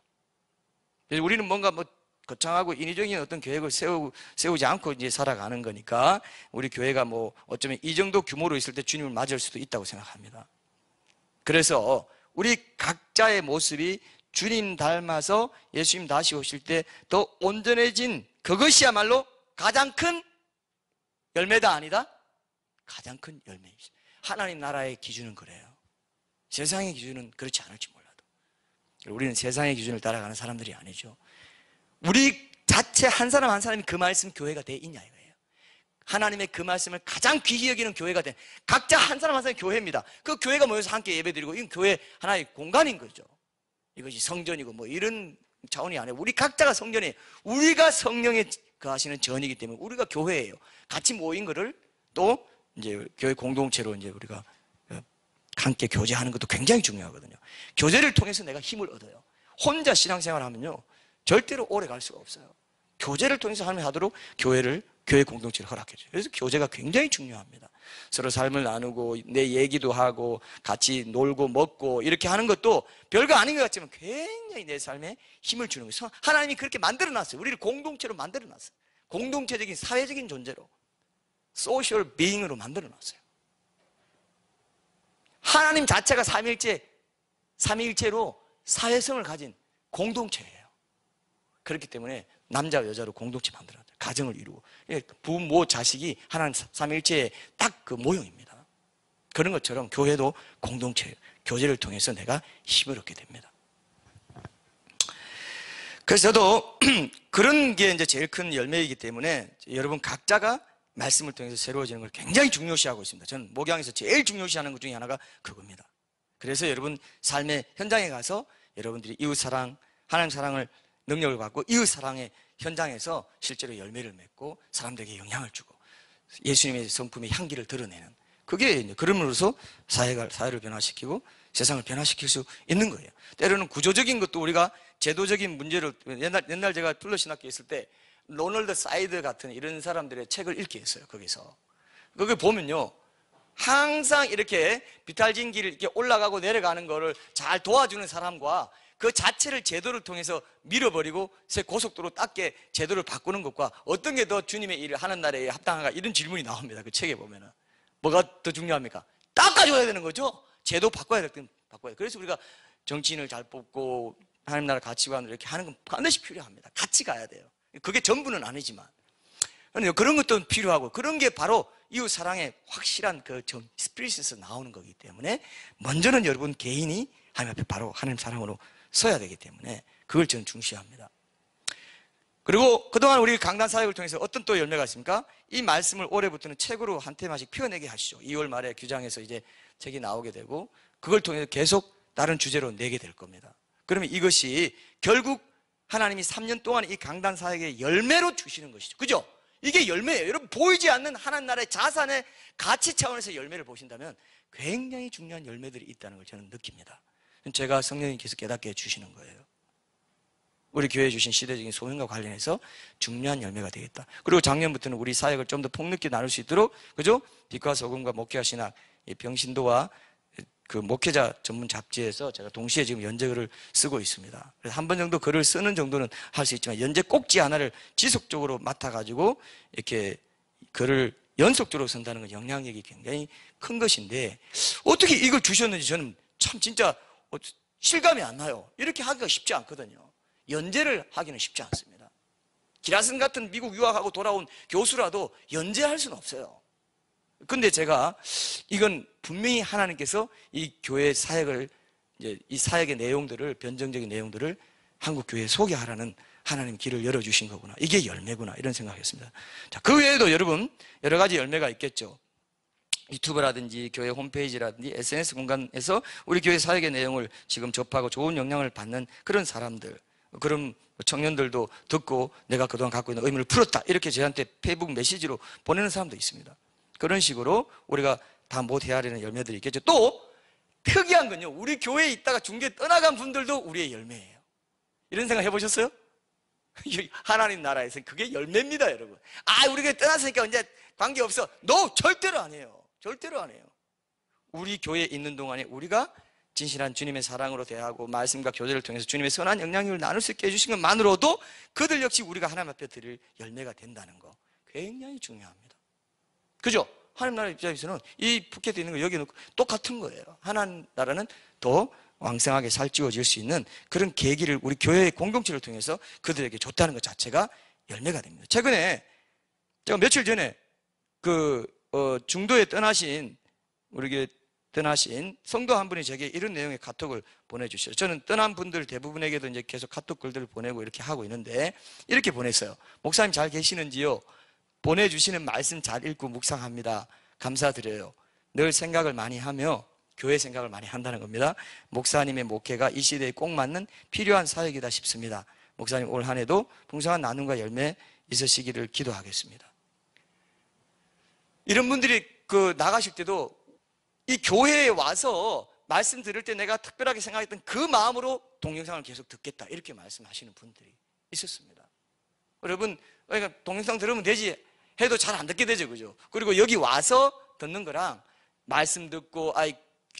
그래서 우리는 뭔가 뭐 거창하고 인위적인 어떤 계획을 세우지 않고 이제 살아가는 거니까, 우리 교회가 뭐 어쩌면 이 정도 규모로 있을 때 주님을 맞을 수도 있다고 생각합니다. 그래서 우리 각자의 모습이 주님 닮아서 예수님 다시 오실 때 더 온전해진, 그것이야말로 가장 큰 열매다 아니다? 가장 큰 열매이죠. 하나님 나라의 기준은 그래요. 세상의 기준은 그렇지 않을지 몰라도 우리는 세상의 기준을 따라가는 사람들이 아니죠. 우리 자체 한 사람 한 사람이 그 말씀 교회가 돼 있냐 이거예요. 하나님의 그 말씀을 가장 귀히 여기는 교회가 돼, 각자 한 사람 한 사람이 교회입니다. 그 교회가 모여서 함께 예배드리고, 이건 교회 하나의 공간인 거죠. 이것이 성전이고 뭐 이런 차원이 아니에요. 우리 각자가 성전이에요. 우리가 성령에 거하시는 전이기 때문에 우리가 교회예요. 같이 모인 거를 또 이제 교회 공동체로 이제 우리가 함께 교제하는 것도 굉장히 중요하거든요. 교제를 통해서 내가 힘을 얻어요. 혼자 신앙생활 하면요, 절대로 오래 갈 수가 없어요. 교제를 통해서 하나님이 하도록 교회 공동체를 허락해 줘요. 그래서 교제가 굉장히 중요합니다. 서로 삶을 나누고 내 얘기도 하고 같이 놀고 먹고 이렇게 하는 것도 별거 아닌 것 같지만 굉장히 내 삶에 힘을 주는 거예요. 하나님이 그렇게 만들어 놨어요. 우리를 공동체로 만들어 놨어요. 공동체적인 사회적인 존재로, 소셜 비잉으로 만들어 놨어요. 하나님 자체가 삼위일체로 사회성을 가진 공동체예요. 그렇기 때문에 남자와 여자로 공동체 만들어놨어요. 가정을 이루고 부모, 자식이 하나님 삼위일체의 딱 그 모형입니다. 그런 것처럼 교회도 공동체예요. 교제를 통해서 내가 힘을 얻게 됩니다. 그래서 저도 그런 게 이제 제일 큰 열매이기 때문에 여러분 각자가 말씀을 통해서 새로워지는 걸 굉장히 중요시하고 있습니다. 저는 목양에서 제일 중요시하는 것 중에 하나가 그겁니다. 그래서 여러분 삶의 현장에 가서 여러분들이 이웃사랑, 하나님 사랑을 능력을 받고 이웃사랑의 현장에서 실제로 열매를 맺고 사람들에게 영향을 주고 예수님의 성품의 향기를 드러내는, 그게 이제 그럼으로써 사회를 변화시키고 세상을 변화시킬 수 있는 거예요. 때로는 구조적인 것도 우리가 제도적인 문제를, 옛날 제가 플러신학교에 있을 때 로널드 사이드 같은 이런 사람들의 책을 읽게 했어요. 거기서 거기 보면요, 항상 이렇게 비탈진 길을 이렇게 올라가고 내려가는 거를 잘 도와주는 사람과 그 자체를 제도를 통해서 밀어버리고 새 고속도로 닦게 제도를 바꾸는 것과 어떤 게 더 주님의 일을 하는 날에 합당한가, 이런 질문이 나옵니다. 그 책에 보면은 뭐가 더 중요합니까? 닦아줘야 되는 거죠. 제도 바꿔야 될 때는 바꿔야 돼요. 그래서 우리가 정치인을 잘 뽑고 하나님 나라 가치관을 이렇게 하는 건 반드시 필요합니다. 같이 가야 돼요. 그게 전부는 아니지만 그런 것도 필요하고, 그런 게 바로 이웃 사랑의 확실한 그 스피릿에서 나오는 거기 때문에 먼저는 여러분 개인이 하나님 앞에 바로 하나님 사랑으로 서야 되기 때문에 그걸 저는 중시합니다. 그리고 그동안 우리 강단 사역을 통해서 어떤 또 열매가 있습니까? 이 말씀을 올해부터는 책으로 한 테마씩 피워내게 하시죠. 2월 말에 규장에서 이제 책이 나오게 되고 그걸 통해서 계속 다른 주제로 내게 될 겁니다. 그러면 이것이 결국 하나님이 3년 동안 이 강단 사역의 열매로 주시는 것이죠. 그죠? 이게 열매예요. 여러분, 보이지 않는 하나님 나라의 자산의 가치 차원에서 열매를 보신다면 굉장히 중요한 열매들이 있다는 걸 저는 느낍니다. 제가 성령님께서 깨닫게 해주시는 거예요. 우리 교회에 주신 시대적인 소명과 관련해서 중요한 열매가 되겠다. 그리고 작년부터는 우리 사역을 좀 더 폭넓게 나눌 수 있도록, 그죠? 빛과 소금과 목회와 신학, 병신도와 그 목회자 전문 잡지에서 제가 동시에 지금 연재글을 쓰고 있습니다. 그래서 한 번 정도 글을 쓰는 정도는 할 수 있지만 연재 꼭지 하나를 지속적으로 맡아가지고 이렇게 글을 연속적으로 쓴다는 건 영향력이 굉장히 큰 것인데 어떻게 이걸 주셨는지 저는 참 진짜 실감이 안 나요. 이렇게 하기가 쉽지 않거든요. 연재를 하기는 쉽지 않습니다. 기라슨 같은 미국 유학하고 돌아온 교수라도 연재할 수는 없어요. 근데 제가 이건 분명히 하나님께서 이 교회 사역을, 이제 이 사역의 내용들을, 변정적인 내용들을 한국 교회에 소개하라는 하나님 길을 열어주신 거구나. 이게 열매구나. 이런 생각했습니다. 자, 그 외에도 여러분 여러 가지 열매가 있겠죠. 유튜브라든지 교회 홈페이지라든지 SNS 공간에서 우리 교회 사역의 내용을 지금 접하고 좋은 영향을 받는 그런 사람들, 그런 청년들도 듣고 내가 그동안 갖고 있는 의문을 풀었다, 이렇게 저한테 페이북 메시지로 보내는 사람도 있습니다. 그런 식으로 우리가 다 못 헤아리는 열매들이 있겠죠. 또 특이한 건요, 우리 교회에 있다가 중교에 떠나간 분들도 우리의 열매예요. 이런 생각 해보셨어요? 하나님 나라에서 그게 열매입니다, 여러분. 우리 교회 떠났으니까 이제 관계없어. No, 절대로 아니에요. 절대로 아니에요. 우리 교회에 있는 동안에 우리가 진실한 주님의 사랑으로 대하고 말씀과 교제를 통해서 주님의 선한 영향력을 나눌 수 있게 해주신 것만으로도 그들 역시 우리가 하나님 앞에 드릴 열매가 된다는 거 굉장히 중요합니다. 그죠? 하나님 나라 입장에서는 이 푸켓에 있는 거 여기 놓고 똑같은 거예요. 하나님 나라는 더 왕성하게 살찌워질 수 있는 그런 계기를 우리 교회의 공동체를 통해서 그들에게 줬다는 것 자체가 열매가 됩니다. 최근에 제가 며칠 전에 중도에 떠나신 우리 떠나신 성도 한 분이 제게 이런 내용의 카톡을 보내주셨어요. 저는 떠난 분들 대부분에게도 이제 계속 카톡 글들을 보내고 이렇게 하고 있는데 이렇게 보냈어요. 목사님 잘 계시는지요? 보내주시는 말씀 잘 읽고 묵상합니다. 감사드려요. 늘 생각을 많이 하며 교회 생각을 많이 한다는 겁니다. 목사님의 목회가 이 시대에 꼭 맞는 필요한 사역이다 싶습니다. 목사님 올 한 해도 풍성한 나눔과 열매 있으시기를 기도하겠습니다. 이런 분들이 나가실 때도 이 교회에 와서 말씀 들을 때 내가 특별하게 생각했던 그 마음으로 동영상을 계속 듣겠다, 이렇게 말씀하시는 분들이 있었습니다. 여러분, 그러니까 동영상 들으면 되지 해도 잘 안 듣게 되죠, 그죠? 그리고 여기 와서 듣는 거랑 말씀 듣고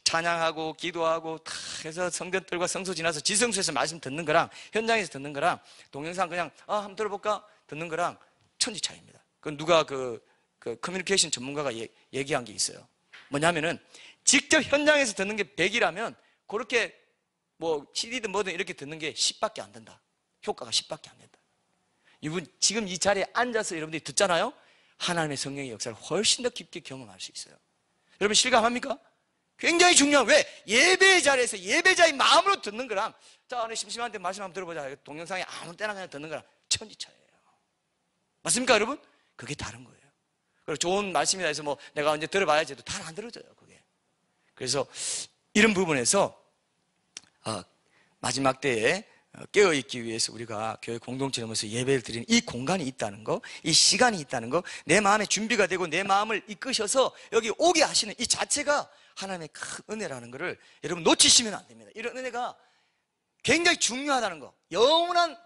찬양하고 기도하고 다 해서 성전들과 성소 지나서 지성소에서 말씀 듣는 거랑 현장에서 듣는 거랑 동영상 그냥 한번 들어볼까 듣는 거랑 천지 차이입니다. 그 누가 그 커뮤니케이션 전문가가 얘기한 게 있어요. 뭐냐면은 직접 현장에서 듣는 게 100이라면 그렇게 뭐 CD든 뭐든 이렇게 듣는 게 10밖에 안 된다. 효과가 10밖에 안 된다. 이분 지금 이 자리에 앉아서 여러분들이 듣잖아요. 하나님의 성령의 역사를 훨씬 더 깊게 경험할 수 있어요. 여러분 실감합니까? 굉장히 중요한, 왜? 예배의 자리에서 예배자의 마음으로 듣는 거랑 자, 오늘 심심한데 말씀 한번 들어보자. 동영상에 아무 때나 그냥 듣는 거랑 천지 차이예요. 맞습니까, 여러분? 그게 다른 거예요. 그리고 좋은 말씀이다 해서 뭐 내가 언제 들어봐야지 해도 잘 안 들어져요, 그게. 그래서 이런 부분에서 마지막 때에 깨어있기 위해서 우리가 교회 공동체를 하면서 예배를 드리는 이 공간이 있다는 거, 이 시간이 있다는 거, 내 마음에 준비가 되고 내 마음을 이끄셔서 여기 오게 하시는 이 자체가 하나님의 큰 은혜라는 것을 여러분 놓치시면 안 됩니다. 이런 은혜가 굉장히 중요하다는 거, 영원한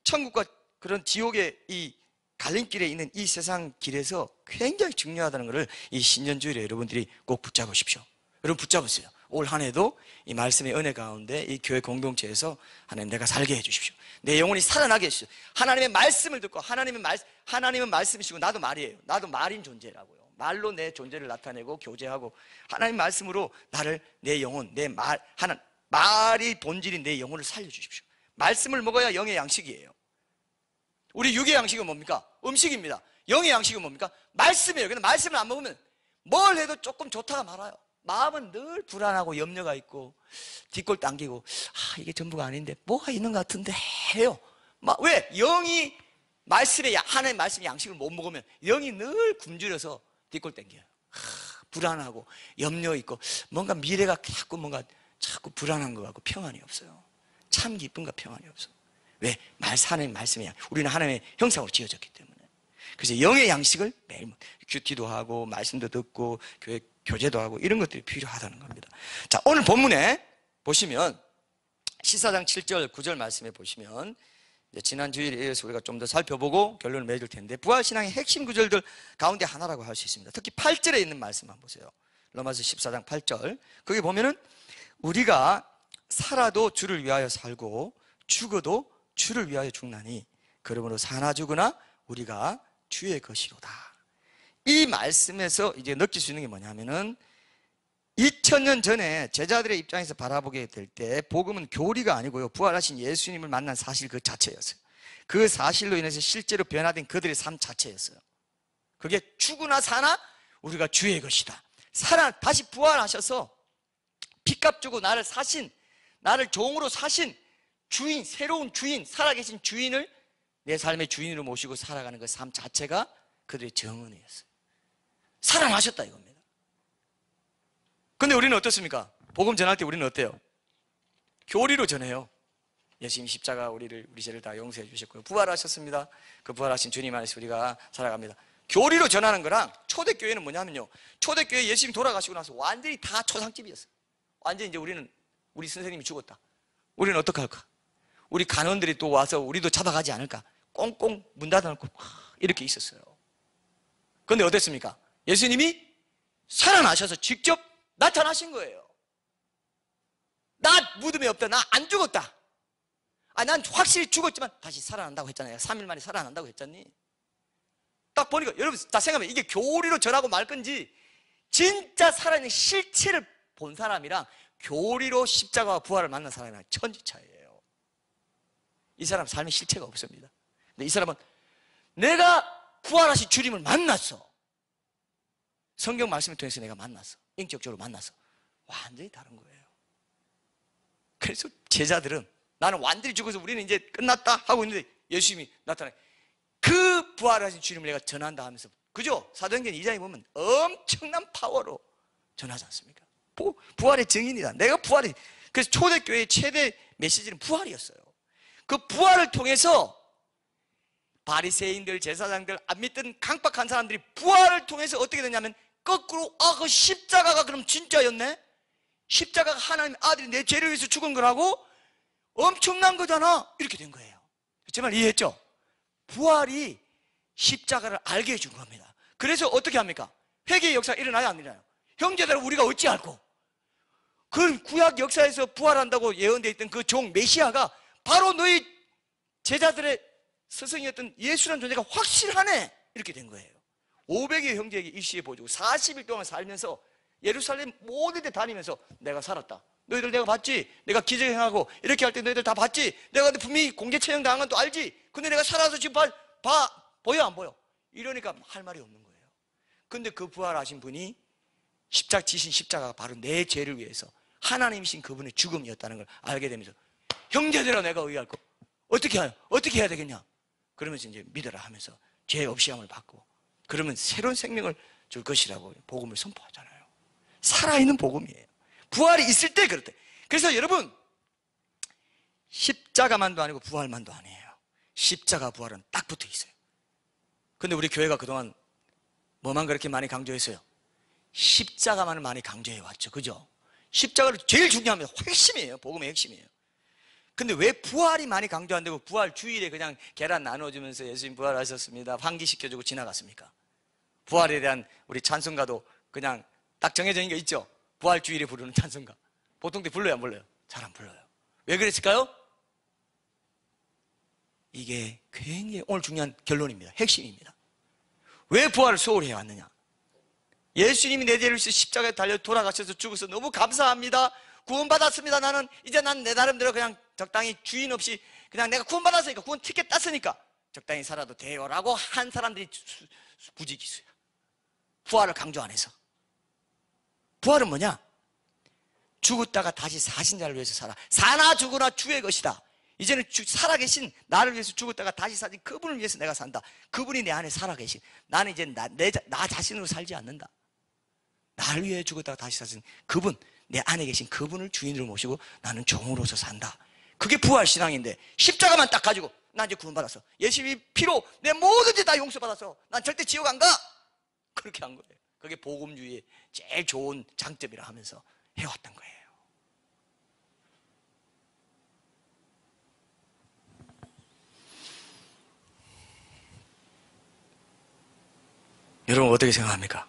천국과 그런 지옥의 이 갈림길에 있는 이 세상 길에서 굉장히 중요하다는 것을 이 신년주일에 여러분들이 꼭 붙잡으십시오. 여러분 붙잡으세요. 올 한 해도 이 말씀의 은혜 가운데 이 교회 공동체에서 하나님 내가 살게 해주십시오. 내 영혼이 살아나게 해주십시오. 하나님의 말씀을 듣고 하나님은 말씀이시고 나도 말이에요. 나도 말인 존재라고요. 말로 내 존재를 나타내고 교제하고 하나님 말씀으로 내 영혼, 말이 본질인 내 영혼을 살려주십시오. 말씀을 먹어야 영의 양식이에요. 우리 육의 양식은 뭡니까? 음식입니다. 영의 양식은 뭡니까? 말씀이에요. 근데 말씀을 안 먹으면 뭘 해도 조금 좋다가 말아요. 마음은 늘 불안하고 염려가 있고 뒷골 당기고 이게 전부가 아닌데 뭐가 있는 것 같은데 해요. 왜? 영이 하나님의 말씀의 양식을 못 먹으면 영이 늘 굶주려서 뒷골 당겨요. 불안하고 염려 있고 뭔가 미래가 자꾸 불안한 것 같고 평안이 없어요. 참 기쁨과 평안이 없어. 왜? 하나님의 말씀의 양. 우리는 하나님의 형상으로 지어졌기 때문에. 그래서 영의 양식을 매일 큐티도 하고 말씀도 듣고 교회 교제도 하고 이런 것들이 필요하다는 겁니다. 자, 오늘 본문에 보시면 시사장 7절 9절 말씀에 보시면 지난 주일에 이어서 우리가 좀 더 살펴보고 결론을 맺을 텐데 부활신앙의 핵심 구절들 가운데 하나라고 할 수 있습니다. 특히 8절에 있는 말씀 한번 보세요. 로마서 14장 8절. 거기 보면은 우리가 살아도 주를 위하여 살고 죽어도 주를 위하여 죽나니 그러므로 사나 죽으나 우리가 주의 것이로다. 이 말씀에서 이제 느낄 수 있는 게 뭐냐면은 2000년 전에 제자들의 입장에서 바라보게 될 때 복음은 교리가 아니고요, 부활하신 예수님을 만난 사실 그 자체였어요. 그 사실로 인해서 실제로 변화된 그들의 삶 자체였어요. 그게 죽으나 사나 우리가 주의 것이다. 다시 부활하셔서 피값 주고 나를 종으로 사신 주인, 새로운 주인, 살아계신 주인을 내 삶의 주인으로 모시고 살아가는 그 삶 자체가 그들의 정언이었어요. 살아나셨다 이겁니다. 근데 우리는 어떻습니까? 복음 전할 때 우리는 어때요? 교리로 전해요. 예수님 십자가 우리 죄를 다 용서해 주셨고요, 부활하셨습니다. 그 부활하신 주님 안에서 우리가 살아갑니다. 교리로 전하는 거랑 초대교회는 뭐냐면요, 초대교회 예수님 돌아가시고 나서 완전히 다 초상집이었어요. 완전히 이제 우리 선생님이 죽었다. 우리는 어떡할까? 우리 간원들이 또 와서 우리도 잡아가지 않을까? 꽁꽁 문 닫아놓고 이렇게 있었어요. 그런데 어땠습니까? 예수님이 살아나셔서 직접 나타나신 거예요. 나 무덤에 없다. 나 안 죽었다. 난 확실히 죽었지만 다시 살아난다고 했잖아요. 3일 만에 살아난다고 했잖니. 딱 보니까 여러분 다 생각하면 이게 교리로 전하고 말 건지 진짜 살아있는 실체를 본 사람이랑 교리로 십자가와 부활을 만난 사람이랑 천지 차이예요. 이 사람 삶의 실체가 없습니다. 근데 이 사람은 내가 부활하신 주님을 만났어. 성경 말씀을 통해서 내가 만났어. 인격적으로 만났어. 완전히 다른 거예요. 그래서 제자들은 나는 완전히 죽어서 우리는 이제 끝났다 하고 있는데 예수님이 나타나요. 그 부활하신 주님을 내가 전한다 하면서, 그죠? 사도행전 2장에 보면 엄청난 파워로 전하지 않습니까? 부활의 증인이다. 내가 부활이. 그래서 초대교회의 최대 메시지는 부활이었어요. 그 부활을 통해서 바리새인들, 제사장들, 안 믿던 강박한 사람들이 부활을 통해서 어떻게 되냐면 거꾸로 그 십자가가 그럼 진짜였네? 십자가가 하나님의 아들이 내 죄를 위해서 죽은 거라고? 엄청난 거잖아. 이렇게 된 거예요. 제 말 이해했죠? 부활이 십자가를 알게 해준 겁니다. 그래서 어떻게 합니까? 회개의 역사가 일어나야 안 일어나요? 형제들 우리가 어찌 알고? 그 구약 역사에서 부활한다고 예언되어 있던 그 종 메시아가 바로 너희 제자들의 스승이었던 예수라는 존재가 확실하네, 이렇게 된 거예요. 500여 형제에게 일시에 보여주고 40일 동안 살면서 예루살렘 모든 데 다니면서 내가 살았다, 너희들 내가 봤지, 내가 기적 행하고 이렇게 할 때 너희들 다 봤지, 내가 분명히 공개 처형 당한 건 또 알지, 근데 내가 살아서 지금 보여 안 보여? 이러니까 할 말이 없는 거예요. 근데 그 부활하신 분이 지신 십자가가 바로 내 죄를 위해서 하나님이신 그분의 죽음이었다는 걸 알게 되면서, 형제들아 내가 의할 거 어떻게 해야 되겠냐? 그러면서 이제 믿어라 하면서 죄 없이 함을 받고, 그러면 새로운 생명을 줄 것이라고 복음을 선포하잖아요. 살아있는 복음이에요. 부활이 있을 때 그럴 때. 그래서 여러분, 십자가만도 아니고 부활만도 아니에요. 십자가 부활은 딱 붙어 있어요. 근데 우리 교회가 그동안 뭐만 그렇게 많이 강조했어요? 십자가만을 많이 강조해 왔죠. 그죠? 십자가를 제일 중요하면 핵심이에요. 복음의 핵심이에요. 근데 왜 부활이 많이 강조 안 되고 부활 주일에 그냥 계란 나눠주면서 예수님 부활하셨습니다, 환기시켜주고 지나갔습니까? 부활에 대한 우리 찬송가도 그냥 딱 정해져 있는 게 있죠. 부활 주일에 부르는 찬송가. 보통 때 불러요 안 불러요? 잘 안 불러요. 왜 그랬을까요? 이게 굉장히 오늘 중요한 결론입니다. 핵심입니다. 왜 부활을 소홀히 해왔느냐? 예수님이 내 죄를 위해서 십자가에 달려 돌아가셔서 죽어서 너무 감사합니다, 구원받았습니다, 나는 이제 난 내 나름대로 그냥 적당히 주인 없이 그냥 내가 구원받았으니까, 구원 티켓 땄으니까 적당히 살아도 돼요라고 한 사람들이 부지기수야. 부활을 강조 안 해서. 부활은 뭐냐? 죽었다가 다시 사신 자를 위해서 살아. 사나 죽으나 주의 것이다. 이제는 살아계신 나를 위해서 죽었다가 다시 사신 그분을 위해서 내가 산다. 그분이 내 안에 살아계신, 나는 이제 나 자신으로 살지 않는다. 나를 위해 죽었다가 다시 사신 그분, 내 안에 계신 그분을 주인으로 모시고 나는 종으로서 산다. 그게 부활신앙인데, 십자가만 딱 가지고 나 이제 구원받았어, 예수님이 피로 내 모든 죄 다 용서받았어, 난 절대 지옥 안 가, 그렇게 한 거예요. 그게 복음주의의 제일 좋은 장점이라 하면서 해왔던 거예요. 여러분 어떻게 생각합니까?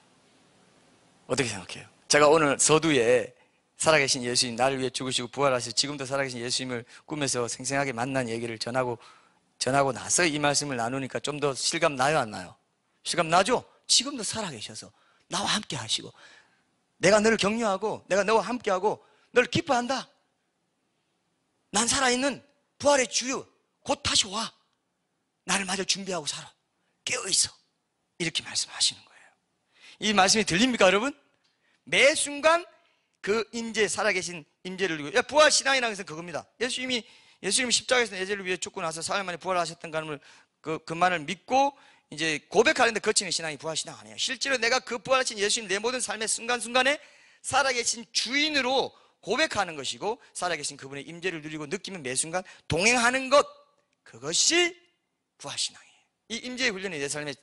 어떻게 생각해요? 제가 오늘 서두에 살아계신 예수님, 나를 위해 죽으시고 부활하셔서 지금도 살아계신 예수님을 꿈에서 생생하게 만난 얘기를 전하고 나서 이 말씀을 나누니까 좀 더 실감 나요 안 나요? 실감 나죠? 지금도 살아계셔서 나와 함께 하시고, 내가 너를 격려하고 내가 너와 함께하고 너를 기뻐한다. 난 살아있는 부활의 주유, 곧 다시 와, 나를 마저 준비하고 살아, 깨어있어, 이렇게 말씀하시는 거예요. 이 말씀이 들립니까 여러분? 매 순간 그 임재, 살아계신 임재를 누리고, 부활신앙이라는 것은 그겁니다. 예수님이 십자가에서 내 죄를 위해 죽고 나서 사흘 만에 부활하셨던 그 말을 믿고 이제 고백하는데 거치는 신앙이 부활신앙 아니에요. 실제로 내가 그 부활하신 예수님 내 모든 삶의 순간순간에 살아계신 주인으로 고백하는 것이고, 살아계신 그분의 임재를 누리고 느끼면 매 순간 동행하는 것, 그것이 부활신앙이에요. 이 임재의 훈련이 내 삶의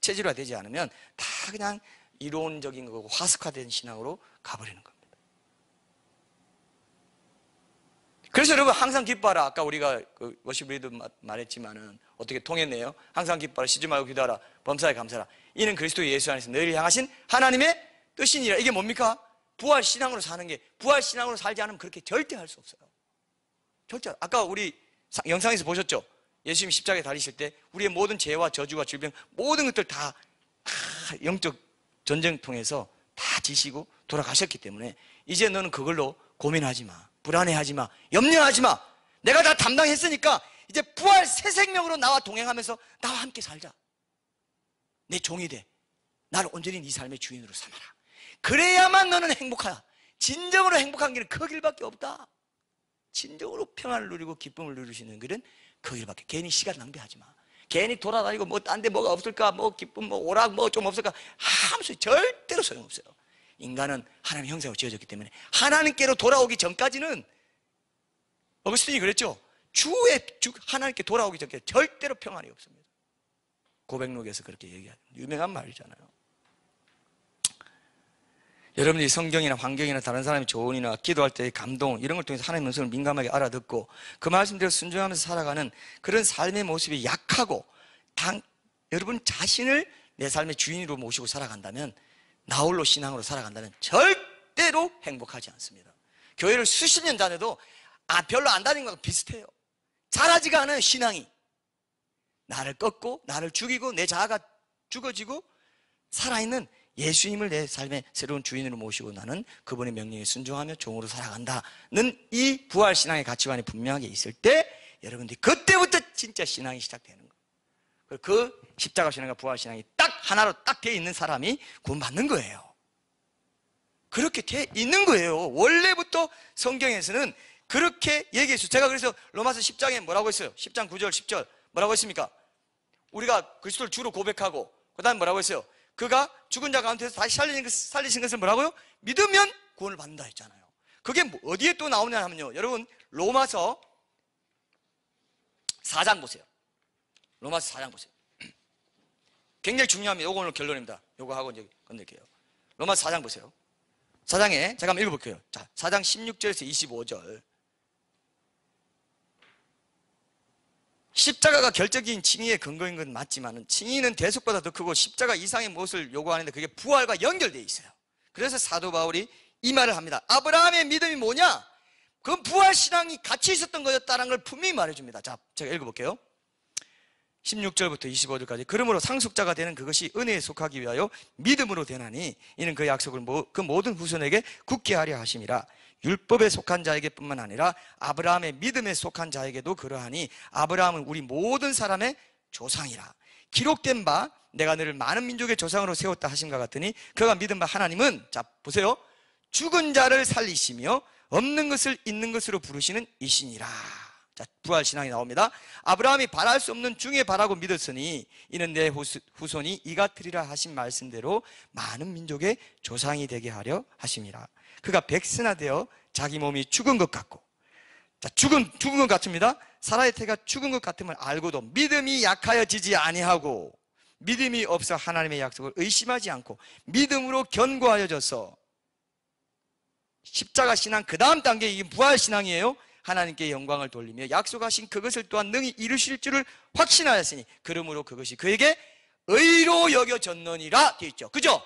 체질화되지 않으면 다 그냥 이론적인 거고 화석화된 신앙으로 가버리는 겁니다. 그래서 여러분 항상 기뻐하라. 아까 우리가 그 워십 리더 말했지만은 어떻게 통했네요. 항상 기뻐하라, 쉬지 말고 기도하라, 범사에 감사하라. 이는 그리스도 예수 안에서 너희를 향하신 하나님의 뜻이니라. 이게 뭡니까? 부활신앙으로 사는 게, 부활신앙으로 살지 않으면 그렇게 절대 할 수 없어요. 절대. 아까 우리 영상에서 보셨죠? 예수님이 십자가에 달리실 때 우리의 모든 죄와 저주와 질병 모든 것들 다 영적 전쟁 통해서 다 지시고 돌아가셨기 때문에 이제 너는 그걸로 고민하지 마, 불안해하지 마, 염려하지 마. 내가 다 담당했으니까 이제 부활 새 생명으로 나와 동행하면서 나와 함께 살자. 내 종이 돼. 나를 온전히 네 삶의 주인으로 삼아라. 그래야만 너는 행복하다. 진정으로 행복한 길은 그 길밖에 없다. 진정으로 평안을 누리고 기쁨을 누리시는 길은 그 길밖에. 괜히 시간 낭비하지 마. 괜히 돌아다니고 뭐 딴 데 뭐가 없을까, 뭐 기쁨, 뭐 오락 뭐 좀 없을까 하면서 절대로 소용없어요. 인간은 하나님의 형상으로 지어졌기 때문에 하나님께로 돌아오기 전까지는, 어거스틴이 그랬죠. 하나님께 돌아오기 전까지 절대로 평안이 없습니다. 고백록에서 그렇게 얘기하는 유명한 말이잖아요. 여러분들이 성경이나 환경이나 다른 사람의 조언이나 기도할 때의 감동 이런 걸 통해서 하나님의 말씀을 민감하게 알아듣고 그 말씀대로 순종하면서 살아가는 그런 삶의 모습이 약하고 여러분 자신을 내 삶의 주인으로 모시고 살아간다면, 나홀로 신앙으로 살아간다면 절대로 행복하지 않습니다. 교회를 수십 년 다녀도 별로 안 다니는 것과 비슷해요. 잘하지가 않아요. 신앙이 나를 꺾고 나를 죽이고 내 자아가 죽어지고, 살아있는 예수님을 내 삶의 새로운 주인으로 모시고 나는 그분의 명령에 순종하며 종으로 살아간다는 이 부활신앙의 가치관이 분명하게 있을 때, 여러분들이 그때부터 진짜 신앙이 시작되는 거예요. 그 십자가 신앙과 부활신앙이 딱 하나로 딱 되어 있는 사람이 구원받는 거예요. 그렇게 되어 있는 거예요. 원래부터 성경에서는 그렇게 얘기했어요. 제가 그래서 로마서 10장에 뭐라고 했어요? 10장 9절 10절 뭐라고 했습니까? 우리가 그리스도를 주로 고백하고, 그 다음에 뭐라고 했어요? 그가 죽은 자 가운데서 다시 살리신 것을 뭐라고요? 믿으면 구원을 받는다 했잖아요. 그게 어디에 또 나오냐 하면요, 여러분 로마서 4장 보세요. 로마서 4장 보세요. 굉장히 중요합니다. 요거 오늘 결론입니다. 요거 하고 이제 끝낼게요. 로마서 4장 보세요. 4장에 제가 한번 읽어볼게요. 자, 4장 16절에서 25절. 십자가가 결정적인 칭의의 근거인 건 맞지만 칭의는 대속보다 더 크고 십자가 이상의 무엇을 요구하는데 그게 부활과 연결되어 있어요. 그래서 사도 바울이 이 말을 합니다. 아브라함의 믿음이 뭐냐? 그건 부활신앙이 같이 있었던 거였다는 걸 분명히 말해줍니다. 자, 제가 읽어볼게요. 16절부터 25절까지. 그러므로 상속자가 되는 그것이 은혜에 속하기 위하여 믿음으로 되나니 이는 그 약속을 그 모든 후손에게 굳게 하려 하심이라. 율법에 속한 자에게 뿐만 아니라 아브라함의 믿음에 속한 자에게도 그러하니 아브라함은 우리 모든 사람의 조상이라. 기록된 바 내가 너를 많은 민족의 조상으로 세웠다 하심과 같으니 그가 믿은 바 하나님은, 자 보세요, 죽은 자를 살리시며 없는 것을 있는 것으로 부르시는 이시니라. 자, 부활신앙이 나옵니다. 아브라함이 바랄 수 없는 중에 바라고 믿었으니 이는 내 후손이 이같으리라 하신 말씀대로 많은 민족의 조상이 되게 하려 하심이라. 그가 백선화되어 자기 몸이 죽은 것 같고, 자, 죽은 것 같습니다. 사라의 태가 죽은 것 같음을 알고도 믿음이 약하여지지 아니하고 믿음이 없어 하나님의 약속을 의심하지 않고 믿음으로 견고하여져서, 십자가 신앙 그 다음 단계 이 부활신앙이에요. 하나님께 영광을 돌리며 약속하신 그것을 또한 능히 이루실 줄을 확신하였으니 그러므로 그것이 그에게 의로 여겨졌느니라 되어 있죠. 그죠?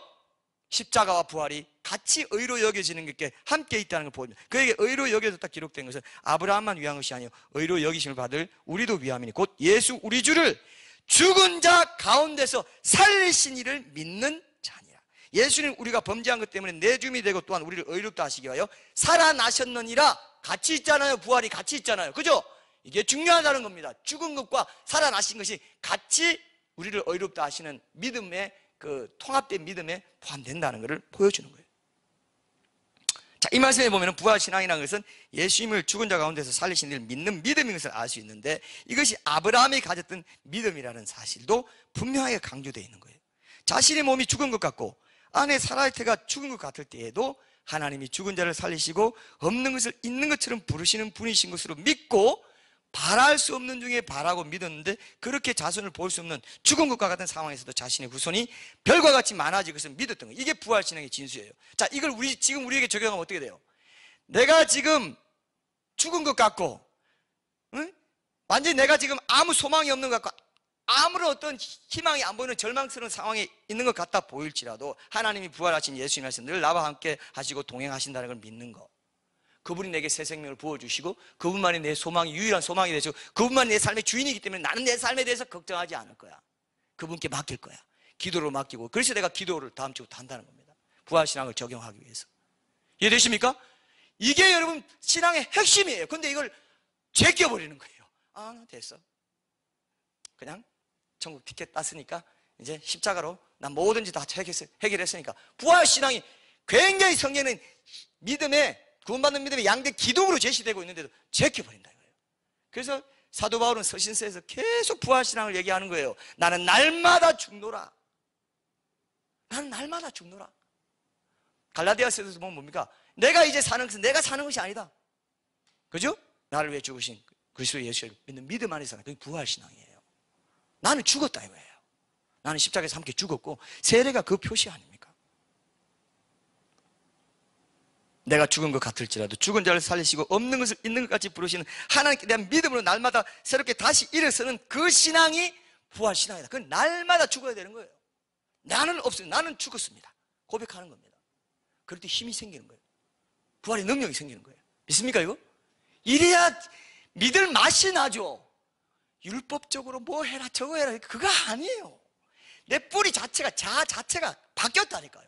십자가와 부활이 같이 의로 여겨지는 게 함께 있다는 걸 보입니다. 그에게 의로 여겨졌다 기록된 것은 아브라함만 위한 것이 아니요 의로 여기심을 받을 우리도 위함이니 곧 예수 우리 주를 죽은 자 가운데서 살리신 이를 믿는 자니라. 예수는 우리가 범죄한 것 때문에 내줌이 되고 또한 우리를 의롭다 하시기 위하여 살아나셨느니라. 같이 있잖아요. 부활이 같이 있잖아요. 그죠? 이게 중요하다는 겁니다. 죽은 것과 살아나신 것이 같이 우리를 의롭다 하시는 믿음의 그 통합된 믿음에 포함된다는 것을 보여주는 거예요. 자, 이 말씀에 보면 부활신앙이라는 것은 예수님을 죽은 자 가운데서 살리신 이를 믿는 믿음인 것을 알 수 있는데, 이것이 아브라함이 가졌던 믿음이라는 사실도 분명하게 강조되어 있는 거예요. 자신의 몸이 죽은 것 같고 아내 사라의 태가 죽은 것 같을 때에도 하나님이 죽은 자를 살리시고 없는 것을 있는 것처럼 부르시는 분이신 것으로 믿고 바랄 수 없는 중에 바라고 믿었는데, 그렇게 자손을 볼 수 없는 죽은 것과 같은 상황에서도 자신의 후손이 별과 같이 많아질 것을 믿었던 거예요. 이게 부활신앙의 진수예요. 자, 이걸 지금 우리에게 적용하면 어떻게 돼요? 내가 지금 죽은 것 같고, 응? 완전히 내가 지금 아무 소망이 없는 것 같고 아무런 어떤 희망이 안 보이는 절망스러운 상황에 있는 것 같다 보일지라도 하나님이 부활하신 예수님께서 늘 나와 함께 하시고 동행하신다는 걸 믿는 거, 그분이 내게 새 생명을 부어주시고 그분만이 내 소망이 유일한 소망이 되시고 그분만이 내 삶의 주인이기 때문에 나는 내 삶에 대해서 걱정하지 않을 거야. 그분께 맡길 거야. 기도로 맡기고. 그래서 내가 기도를 다음 주부터 한다는 겁니다. 부활신앙을 적용하기 위해서. 이해되십니까? 이게 여러분 신앙의 핵심이에요. 근데 이걸 제껴버리는 거예요. 아, 됐어. 그냥 천국 티켓 땄으니까 이제 십자가로 난 뭐든지 다 해결했으니까. 부활신앙이 굉장히 성경에는 믿음의, 구원받는 믿음의 양대 기둥으로 제시되고 있는데도 제껴버린다 이거예요. 그래서 사도 바울은 서신서에서 계속 부활신앙을 얘기하는 거예요. 나는 날마다 죽노라. 나는 날마다 죽노라. 갈라디아서에서 보면 뭡니까? 내가 이제 사는 것은 내가 사는 것이 아니다. 그죠? 나를 위해 죽으신 그리스도 예수를 믿는 믿음 안에서 그게 부활신앙이에요. 나는 죽었다 이거예요. 나는 십자가에서 함께 죽었고 세례가 그 표시 아닙니까? 내가 죽은 것 같을지라도 죽은 자를 살리시고 없는 것을 있는 것 같이 부르시는 하나님께 대한 믿음으로 날마다 새롭게 다시 일어서는 그 신앙이 부활신앙이다. 그건 날마다 죽어야 되는 거예요. 나는 없어요. 나는 죽었습니다. 고백하는 겁니다. 그럴 때 힘이 생기는 거예요. 부활의 능력이 생기는 거예요. 믿습니까 이거? 이래야 믿을 맛이 나죠. 율법적으로 뭐 해라 저거 해라 그거 아니에요. 내 뿌리 자체가 자체가 바뀌었다니까요.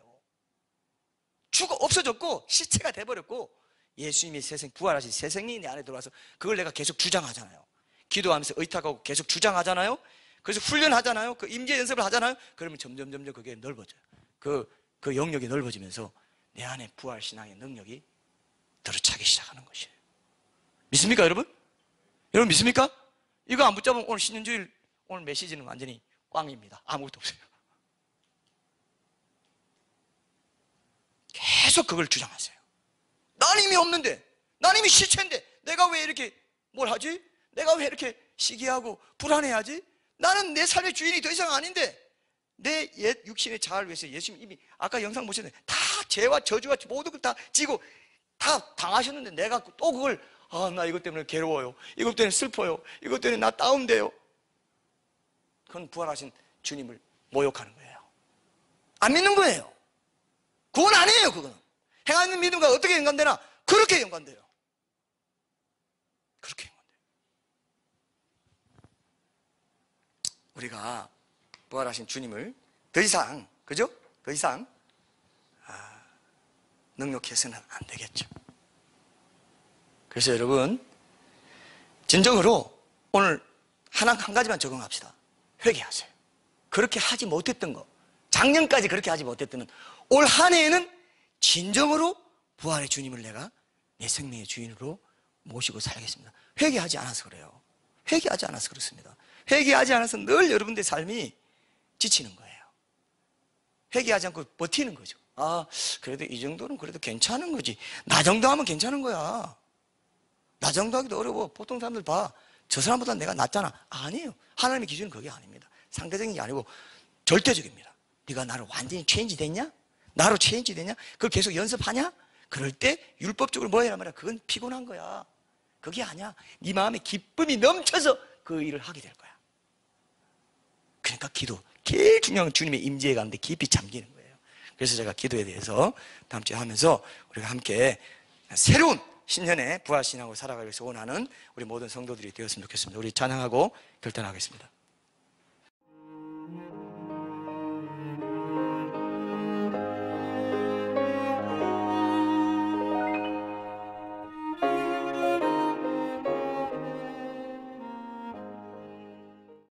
죽어 없어졌고 시체가 돼버렸고 예수님이 새생 부활하신 새생이 내 안에 들어와서 그걸 내가 계속 주장하잖아요. 기도하면서 의탁하고 계속 주장하잖아요. 그래서 훈련하잖아요. 그 임재 연습을 하잖아요. 그러면 점점 그게 넓어져요. 그 영역이 넓어지면서 내 안에 부활신앙의 능력이 들어차기 시작하는 것이에요. 믿습니까 여러분? 여러분 믿습니까? 이거 안 붙잡으면 오늘 신년주일 오늘 메시지는 완전히 꽝입니다. 아무것도 없어요. 계속 그걸 주장하세요. 난 이미 없는데, 난 이미 시체인데 내가 왜 이렇게 뭘 하지? 내가 왜 이렇게 시기하고 불안해하지? 나는 내 삶의 주인이 더 이상 아닌데 내 옛 육신의 자아를 위해서 예수님 이미 아까 영상 보셨는데 다 죄와 저주와 모든 걸 다 지고 다 당하셨는데 내가 또 그걸 나 이것 때문에 괴로워요. 이것 때문에 슬퍼요. 이것 때문에 나 다운돼요. 그건 부활하신 주님을 모욕하는 거예요. 안 믿는 거예요. 그건 아니에요. 그거는 행하는 믿음과 어떻게 연관되나? 그렇게 연관돼요. 그렇게 연관돼요. 우리가 부활하신 주님을 더 이상 그죠? 더 이상 능욕해서는 안 되겠죠. 그래서 여러분 진정으로 오늘 한 가지만 적용합시다. 회개하세요. 그렇게 하지 못했던 거, 작년까지 그렇게 하지 못했던 올 한 해에는 진정으로 부활의 주님을 내가 내 생명의 주인으로 모시고 살겠습니다. 회개하지 않아서 그래요. 회개하지 않아서 그렇습니다. 회개하지 않아서 늘 여러분들의 삶이 지치는 거예요. 회개하지 않고 버티는 거죠. 그래도 이 정도는 그래도 괜찮은 거지. 나 정도 하면 괜찮은 거야. 나 정도 하기도 어려워. 보통 사람들 봐. 저 사람보다 내가 낫잖아. 아니에요. 하나님의 기준은 그게 아닙니다. 상대적인 게 아니고 절대적입니다. 네가 나를 완전히 체인지 됐냐? 나로 체인지 됐냐? 그걸 계속 연습하냐? 그럴 때 율법적으로 뭐 해라 말이야. 그건 피곤한 거야. 그게 아니야. 네 마음에 기쁨이 넘쳐서 그 일을 하게 될 거야. 그러니까 기도 제일 중요한 건 주님의 임재에 가는데 깊이 잠기는 거예요. 그래서 제가 기도에 대해서 다음 주에 하면서 우리가 함께 새로운 신년에 부활신앙으로 살아가기 위해서 원하는 우리 모든 성도들이 되었으면 좋겠습니다. 우리 찬양하고 결단하겠습니다.